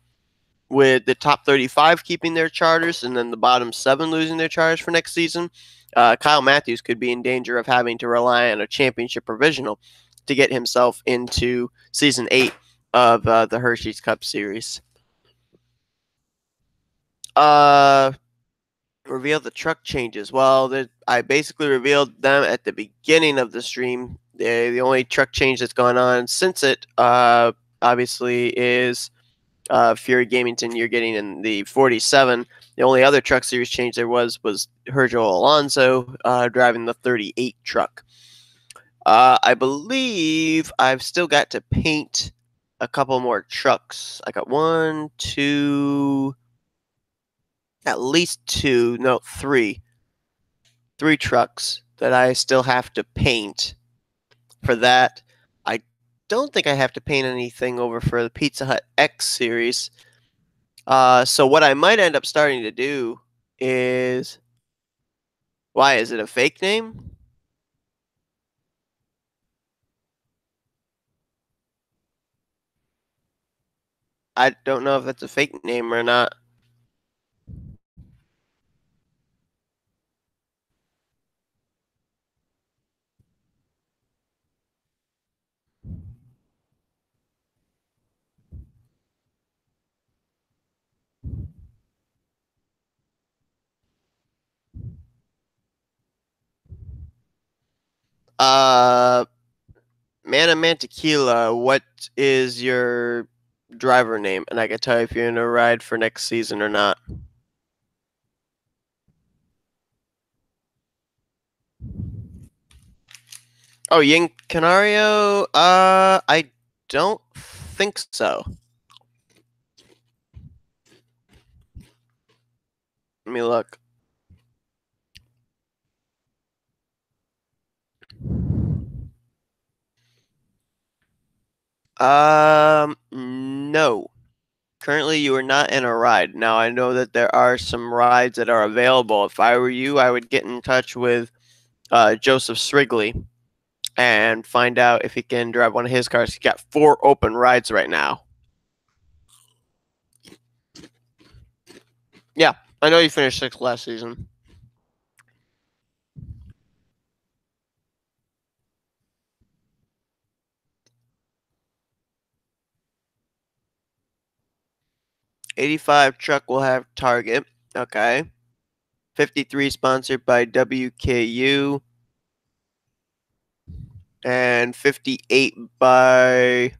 with the top 35 keeping their charters and then the bottom 7 losing their charters for next season, Kyle Matthews could be in danger of having to rely on a championship provisional to get himself into season 8 of the Hershey's Cup Series. Reveal the truck changes. Well, I basically revealed them at the beginning of the stream. The only truck change that's gone on since it, obviously, is Fury Gamington. You're getting in the 47. The only other truck series change there was Herjo Alonso driving the 38 truck. I believe I've still got to paint a couple more trucks. I got 1, 2, at least 2, no, 3 trucks that I still have to paint for that. I don't think I have to paint anything over for the Pizza Hut X series. So what I might end up starting to do is... Why, is it a fake name? I don't know if that's a fake name or not. Man Tequila, what is your driver name? And I can tell you if you're in a ride for next season or not. Oh, Ying Canario? I don't think so. Let me look. No. Currently, you are not in a ride. Now, I know that there are some rides that are available. If I were you, I would get in touch with Joseph Srigley and find out if he can drive one of his cars. He's got 4 open rides right now. Yeah, I know you finished 6th last season. '85 truck will have Target. Okay. 53 sponsored by WKU. And 58 by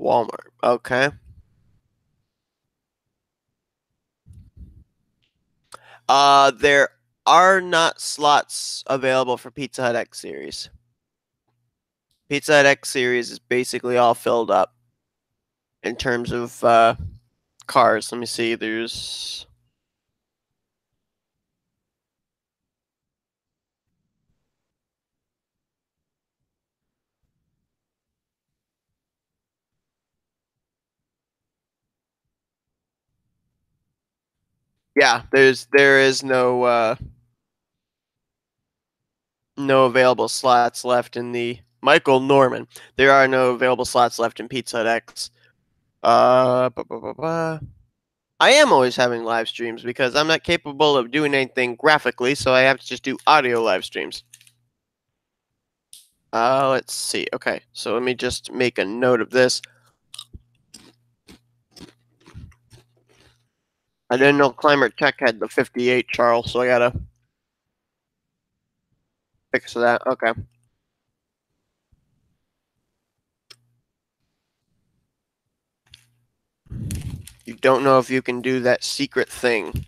Walmart. Okay. There are not slots available for Pizza Hut X Series. Pizza Hut X Series is basically all filled up in terms of cars. Let me see. There's yeah, there is no available slots left in the Michael Norman. There are no available slots left in Pizza Hut X. Ba, ba, ba, ba. I am always having live streams because I'm not capable of doing anything graphically, so I have to just do audio live streams. Let's see. Okay, so let me just make a note of this. I didn't know Climate Tech had the 58, Charles, so I gotta fix that. Okay. You don't know if you can do that secret thing.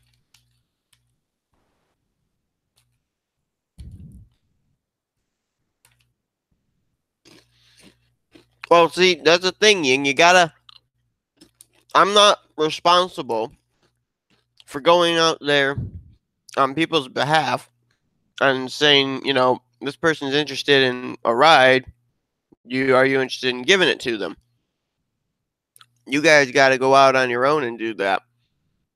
Well, see, that's the thing, Ying. You gotta. I'm not responsible for going out there on people's behalf and saying, this person's interested in a ride. Are you interested in giving it to them? You guys got to go out on your own and do that.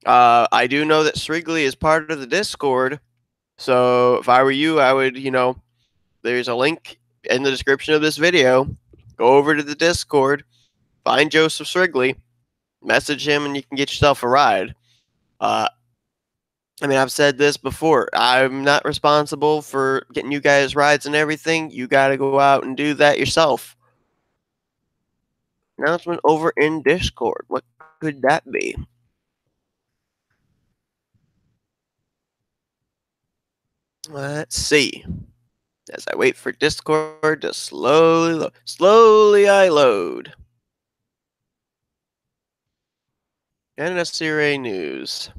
I do know that Srigley is part of the Discord, so if I were you, I would, there's a link in the description of this video. Go over to the Discord, find Joseph Srigley, message him, and you can get yourself a ride. I've said this before. I'm not responsible for getting you guys rides and everything. You got to go out and do that yourself. Announcement over in Discord. What could that be? Let's see. As I wait for Discord to slowly I load. Nnscra news.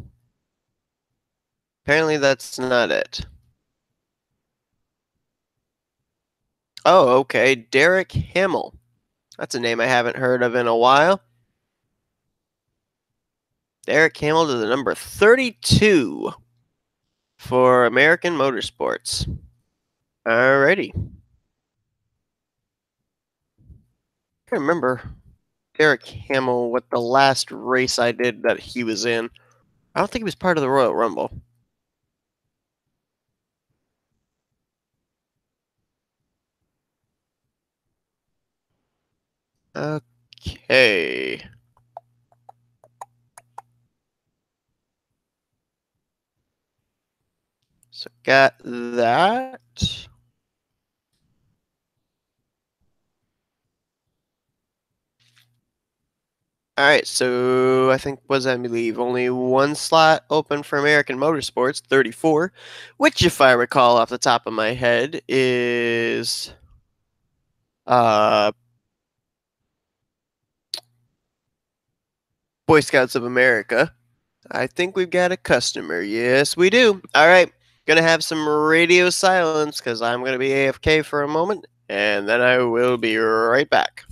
Apparently that's not it. Oh, okay. Derek Hamill. That's a name I haven't heard of in a while. Derek Hamill to the number 32 for American Motorsports. Alrighty. I can't remember Derek Hamill what the last race I did that he was in. I don't think he was part of the Royal Rumble. Okay. So got that. All right, so I think I believe only one slot open for American Motorsports, 34, which, if I recall off the top of my head, is Boy Scouts of America. I think we've got a customer. Yes, we do. All right, gonna have some radio silence because I'm gonna be AFK for a moment, and then I will be right back.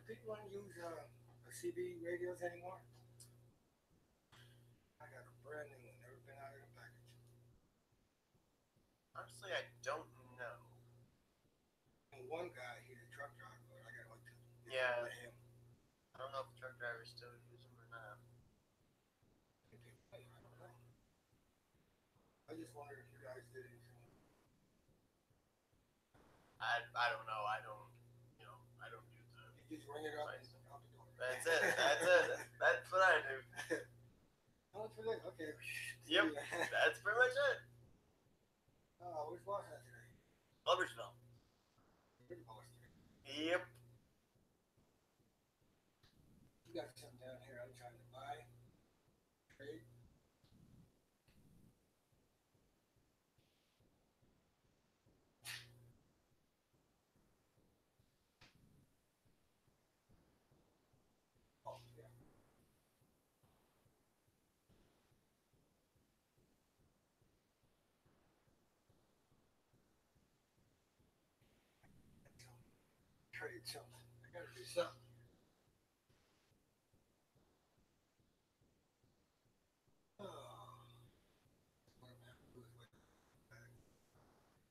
people want to use CB radios anymore? I got a brand new one, never been out of the package. Honestly, I don't know. And one guy, he's a truck driver, but I got to wait till Yeah. him. I don't know if truck drivers still use them or not. I don't know. I just wondered if you guys did anything. I don't know. I don't, I don't do the. You just ring it up and Nice. out the door. That's it. That's it. That's what I do. How much for that? Okay. Yep. That's pretty much it. Oh, where's boss at today? Loversville. Where's the boss today? Yep. You got something down here I'm trying to buy, trade. Oh, yeah. Trade something. I gotta do something. Oh. What I'm gonna have to do is wait.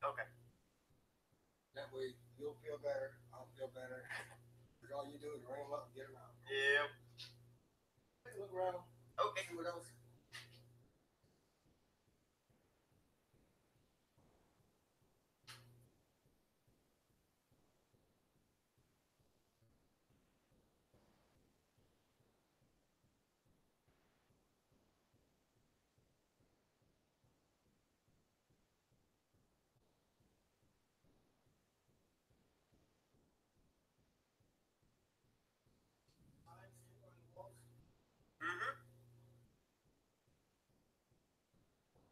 Okay. That way you'll feel better, I'll feel better. Because all you do is ring them up and get them out. Yep. Look around. Okay. See what else. Mhm.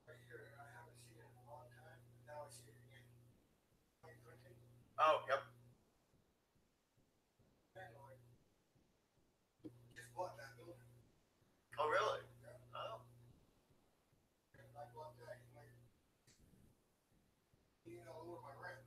Right here, I haven't seen it in a long time. Now I see it again. 2020. Oh, yep. Landlord. Just bought that building. Oh, really? Yeah. Oh. And if I bought that, he might, lower my rent.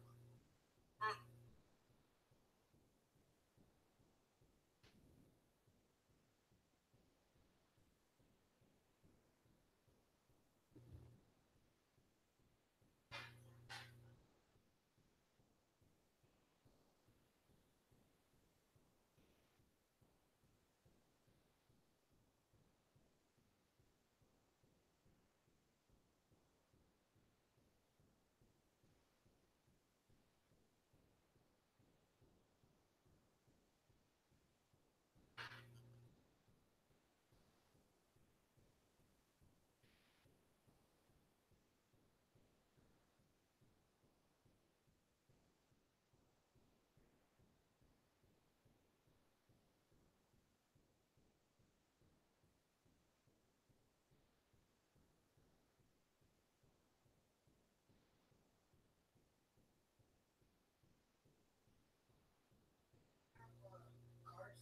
Cards?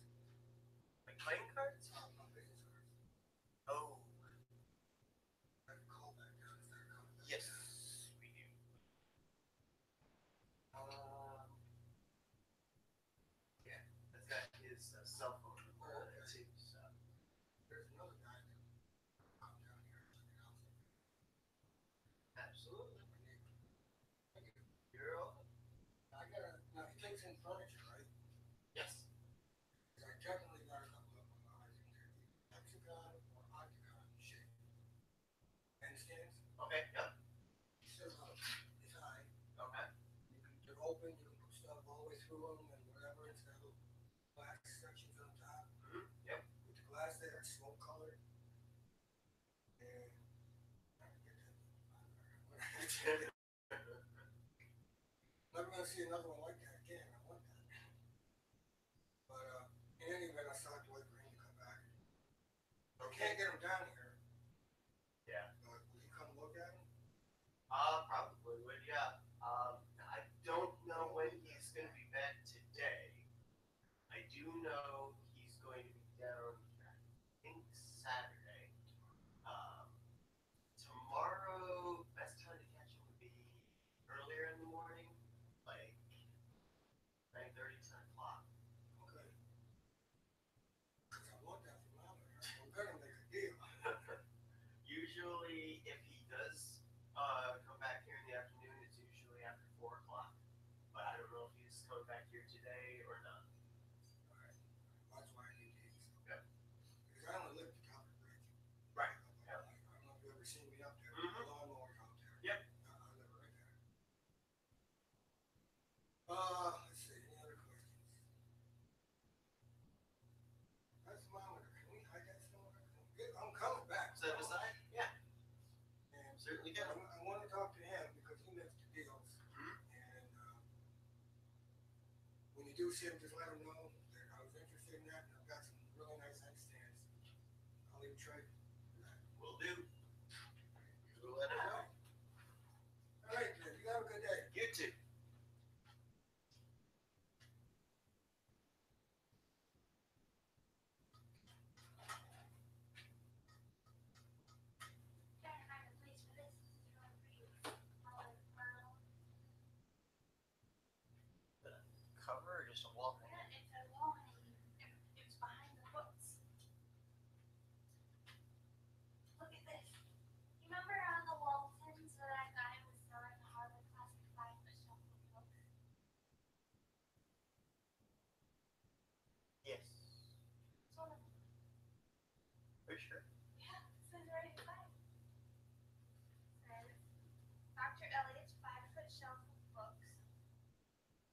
Like playing cards? No, business cards. Oh. I have a call back down and start coming back. Yes, we do. Yeah, that's got his cell phone number on it too. So. There's another guy that popped down here and took it out. Absolutely. My neighbor. Thank you. You're welcome. Now he takes in furniture, right? Yes. Because I definitely got a couple of them eyes in there. Hexagon or octagon shape. And stands. Okay. Yep. So it's high. Okay. They're open. You can put stuff all the way through them and whatever. It's got little glass sections on top. Mm-hmm. Yep. With the glass there, it's smoke colored. And I can get that. Never gonna see another one like that again. I want that. But in any event, I still have to wait for him to come back. I can't get him down here. Yeah. But will you come look at him? Probably would. Yeah. I don't know when he's going to be back today. I do know he's going to be down. I think Saturday. Tomorrow, best time to catch him would be earlier in the morning, like 9:30, 10 o'clock. Okay. come back here in the afternoon. It's usually after 4 o'clock, but I don't know if he's coming back here today or not. All right. That's why I need these. Yeah. Because I only live at the top of the bridge. Right. I don't know if you've ever seen me up there. Mhm. The lawnmower's out there. Yep. I live right there. Let's see. Any other questions? That's monitor. Can we hide that somewhere? I'm coming back. Set aside? Yeah. And Certainly I, can. I want to talk to him because he makes the deals. Mhm. And when you do see him, just let him know that I was interested in that. And I've got some really nice handstands. I'll leave Trey for that. Will do. We'll let him know. All right, then. You have a good day. You too. Trying to find a place for this. This is really pretty. Pearl. Cover or just a wall? Yeah, it's a wall hanging. It's behind the books. Look at this. You remember on the wall pins where that guy was selling the Harvard Classic 5-foot shelf of books? Yes. Sort of. For sure. Yeah, it says right inside. It says Dr. Eliot's 5-foot shelf of books.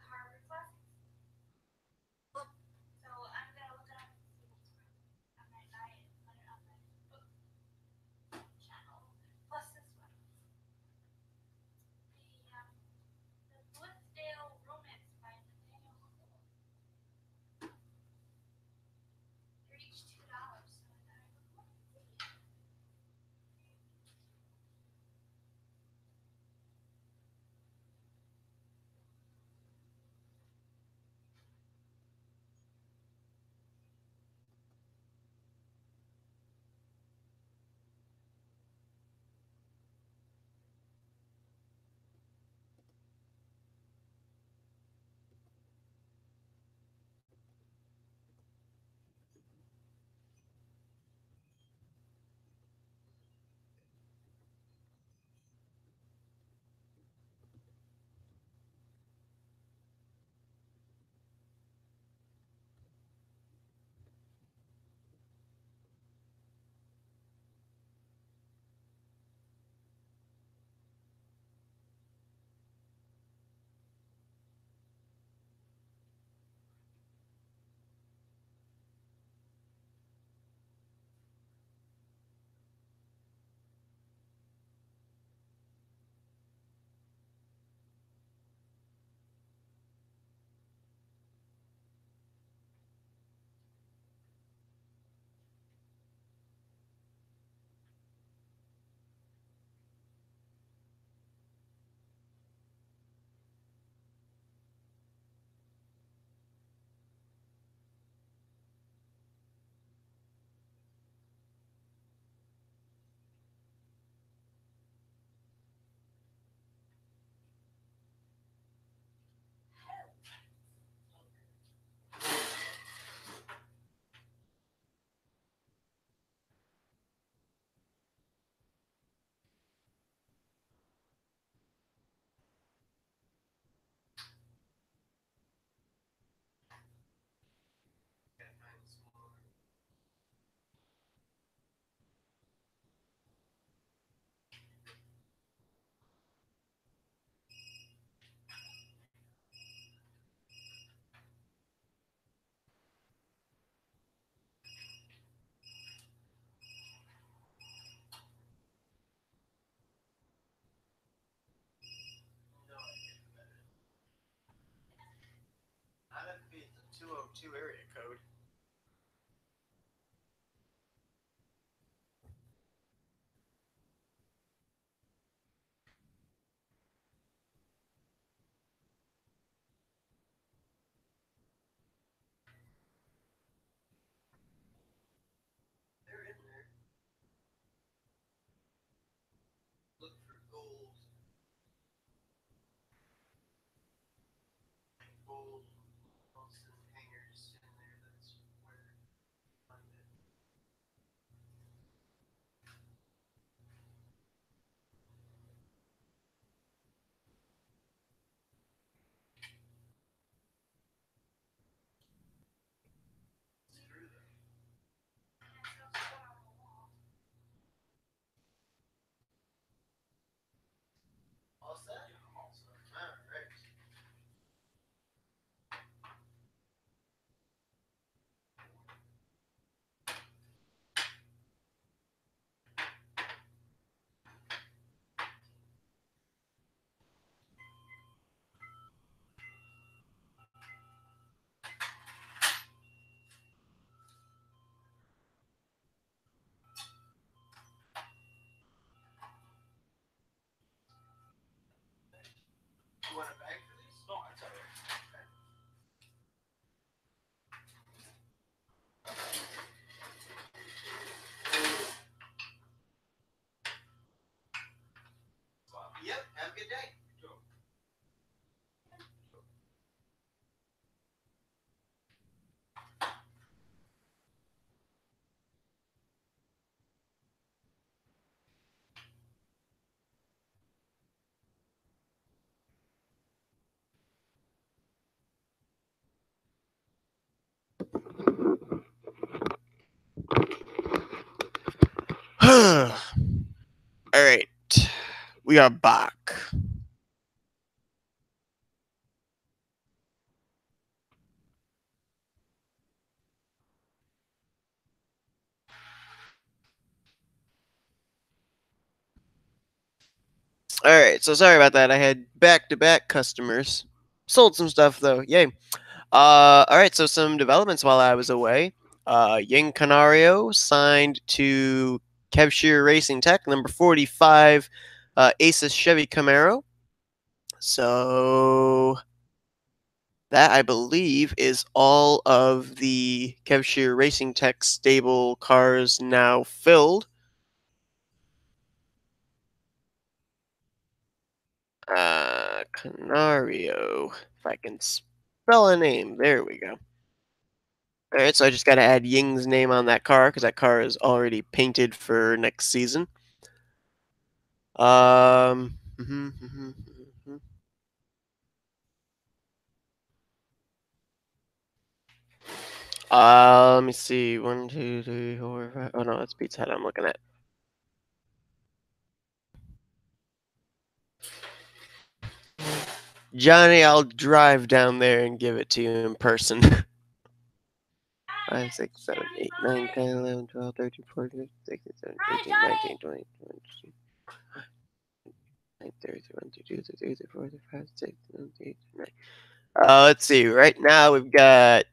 Harvard Classics. So I'm gonna look it up and see what's from. I might buy it and put it on my book channel. Plus this one. The Blithedale Romance by Nathaniel Hawthorne. They're each $2, so I thought I'd look one and see. Gotta find some more. No idea who that is. I'd have to be at the 202 area code. They're in there. Look for gold. Gold Wilson hangers in there. want a bag for these? No, that's all right. Yep. Have a good day. All right. We are back. All right. So sorry about that. I had back-to-back customers. Sold some stuff though. Yay. All right. So some developments while I was away. Ying Canario signed to Kevshire Racing Tech, number 45, Asus Chevy Camaro. So that I believe is all of the Kevshire Racing Tech stable cars now filled. Canario, if I can spell a name. There we go. All right, so I just got to add Ying's name on that car because that car is already painted for next season. Mhm, mhm, mhm. Let me see. 1, 2, 3, 4, 5. Oh no, that's Pizza Hut I'm looking at. Johnny, I'll drive down there and give it to you in person. 5, 6, 7, 8, 9, 10, 11, 12, 13, 14, 15, 16, 17, 18, 19, 20, 22, 31, 32, 33, 34, 35, 36, 37, 38, 39. Let's see. Right now we've got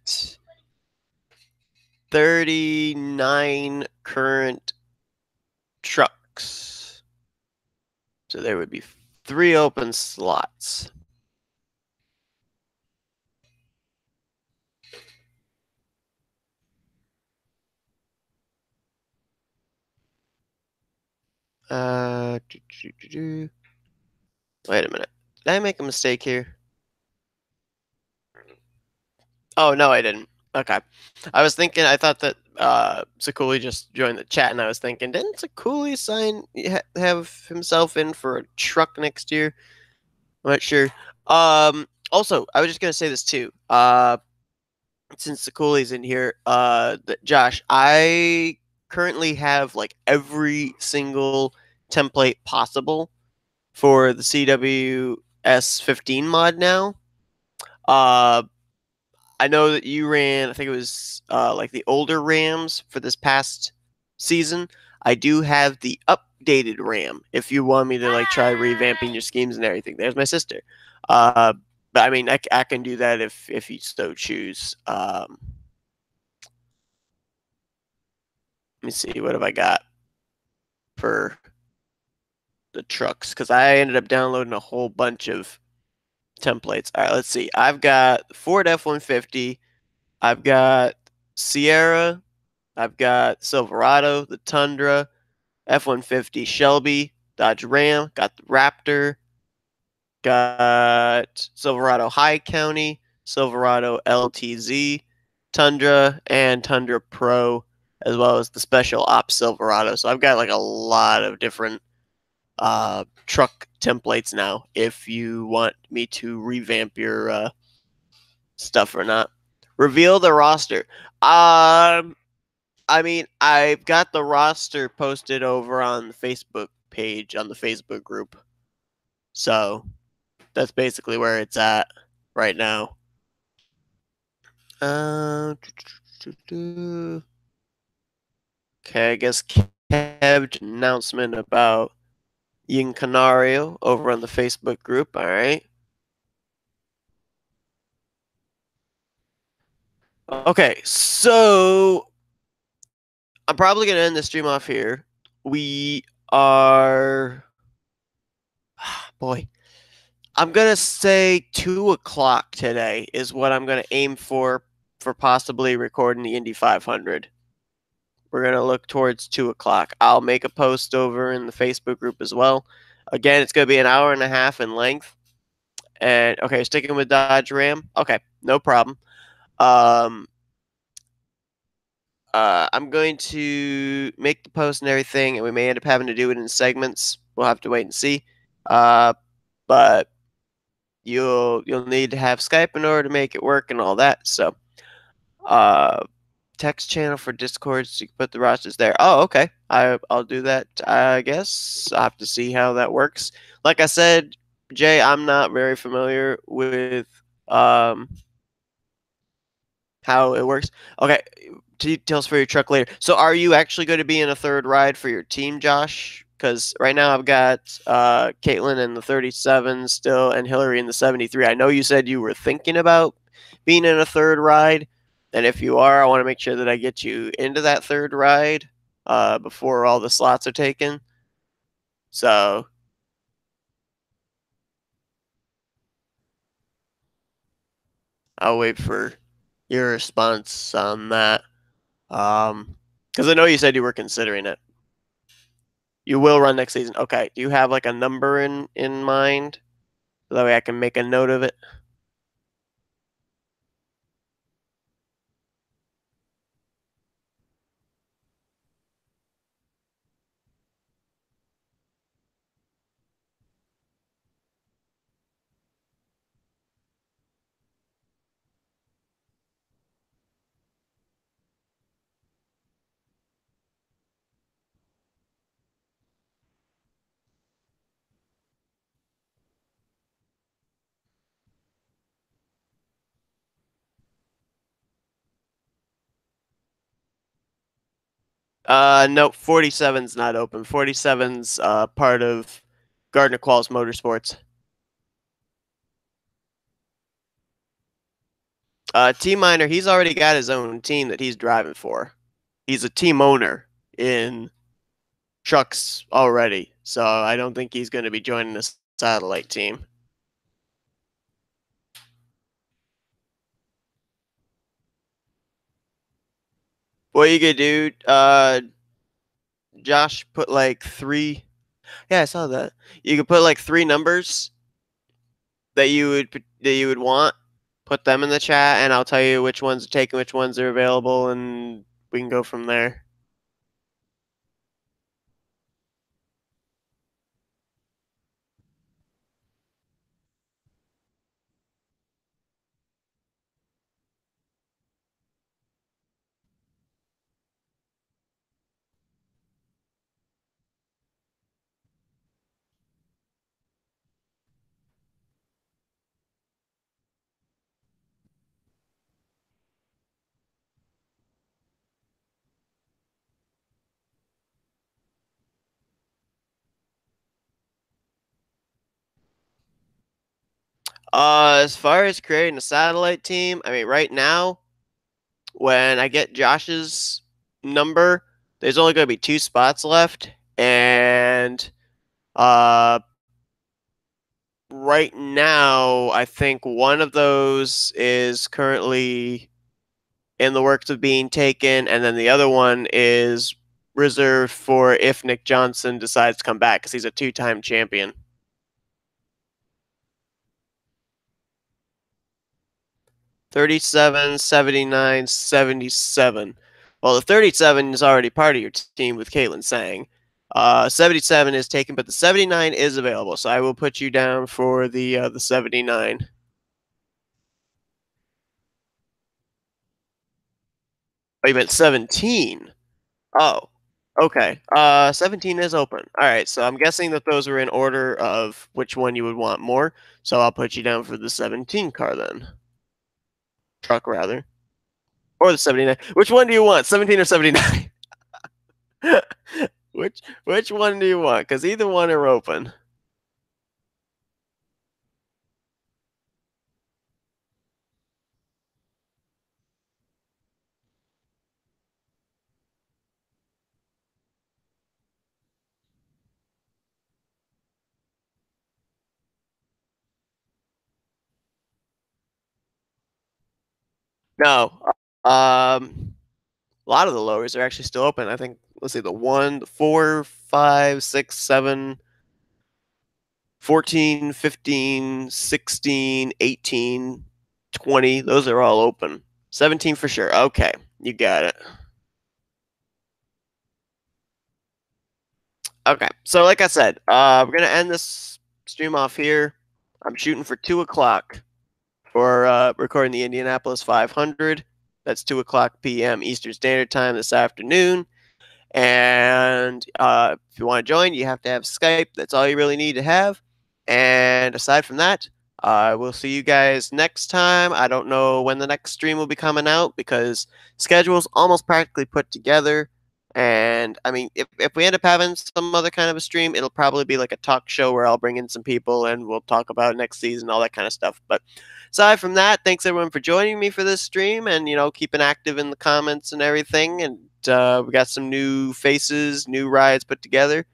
39 current trucks. So there would be 3 open slots. Wait a minute. Did I make a mistake here? Oh no, I didn't. Okay. I was thinking. I thought that Sakuli just joined the chat, and I was thinking, didn't Sakuli have himself in for a truck next year? I'm not sure. Also, I was just gonna say this too. Since Sakuli's in here, Josh, I currently have like every single template possible for the CWS 15 mod now. Uh, I know that you ran, I think it was like the older RAMs for this past season. I do have the updated RAM if you want me to like try revamping your schemes and everything. There's my sister. Uh, but I mean, I can do that if you so choose. Let me see, what have I got for the trucks? Because I ended up downloading a whole bunch of templates. All right, let's see. I've got Ford F-150. I've got Sierra. I've got Silverado, the Tundra, F-150 Shelby, Dodge Ram, got the Raptor, got Silverado High County, Silverado LTZ, Tundra, and Tundra Pro, as well as the Special Ops Silverado. So I've got like a lot of different truck templates now if you want me to revamp your stuff or not. Reveal the roster. I mean, I've got the roster posted over on the Facebook page, on the Facebook group. So that's basically where it's at right now. Okay, I guess Kev's announcement about Yin Canario over on the Facebook group. All right. Okay, so I'm probably going to end the stream off here. We are. Boy. I'm gonna say 2 o'clock today is what I'm gonna aim for possibly recording the Indy 500. We're gonna look towards 2 o'clock. I'll make a post over in the Facebook group as well. Again, it's gonna be an hour and a half in length. And okay, sticking with Dodge Ram. Okay, no problem. Um, I'm going to make the post and everything, and we may end up having to do it in segments. We'll have to wait and see. But you'll need to have Skype in order to make it work and all that. So, uh, text channel for Discord, so you can put the rosters there. Oh, okay. I'll do that. I guess I'll have to see how that works. Like I said, Jay, I'm not very familiar with um how it works. Okay, details for your truck later. So, are you actually going to be in a third ride for your team, Josh? Because right now I've got Caitlin in the 37 still and Hillary in the 73. I know you said you were thinking about being in a third ride, and if you are, I want to make sure that I get you into that third ride before all the slots are taken. So, I'll wait for your response on that. Because I know you said you were considering it. You will run next season. Okay. Do you have like a number in mind? So that way I can make a note of it. No, 47's not open. 47's part of Gardner Qualls Motorsports. Team Miner, he's already got his own team that he's driving for. He's a team owner in trucks already, so I don't think he's going to be joining the satellite team. What you could do, Josh put like three. Yeah, I saw that. You could put like three numbers that you would want. Put them in the chat, and I'll tell you which ones are taken, which ones are available, and we can go from there. As far as creating a satellite team, I mean, right now, when I get Josh's number, there's only going to be 2 spots left, and uh, right now, I think one of those is currently in the works of being taken, and then the other one is reserved for if Nick Johnson decides to come back because he's a two-time champion. 37, 79, 77. Well, the 37 is already part of your team with Caitlin Sang. 77 is taken, but the 79 is available, so I will put you down for the 79. Oh, you meant 17. Oh, okay. 17 is open. All right, so I'm guessing that those are in order of which one you would want more. So I'll put you down for the 17 car then. Truck, rather. Or the 79. Which one do you want, 17 or 79? Which one do you want? Because either one are open. No, a lot of the lowers are actually still open. I think, let's see, the 1, the 4, 5, 6, 7, 14, 15, 16, 18, 20. Those are all open. 17 for sure. Okay, you got it. Okay, so like I said, we're gonna end this stream off here. I'm shooting for 2 o'clock for recording the Indianapolis 500. That's 2 o'clock p.m. Eastern Standard Time this afternoon. And if you want to join, you have to have Skype. That's all you really need to have. And aside from that, we'll see you guys next time. I don't know when the next stream will be coming out because schedule's almost practically put together. And I mean, if we end up having some other kind of a stream, it'll probably be like a talk show where I'll bring in some people and we'll talk about next season, all that kind of stuff. But aside from that, thanks everyone for joining me for this stream and, keeping active in the comments and everything. And we got some new faces, new rides put together.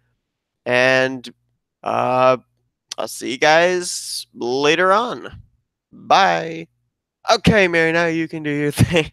And I'll see you guys later on. Bye. Okay, Mary, now you can do your thing.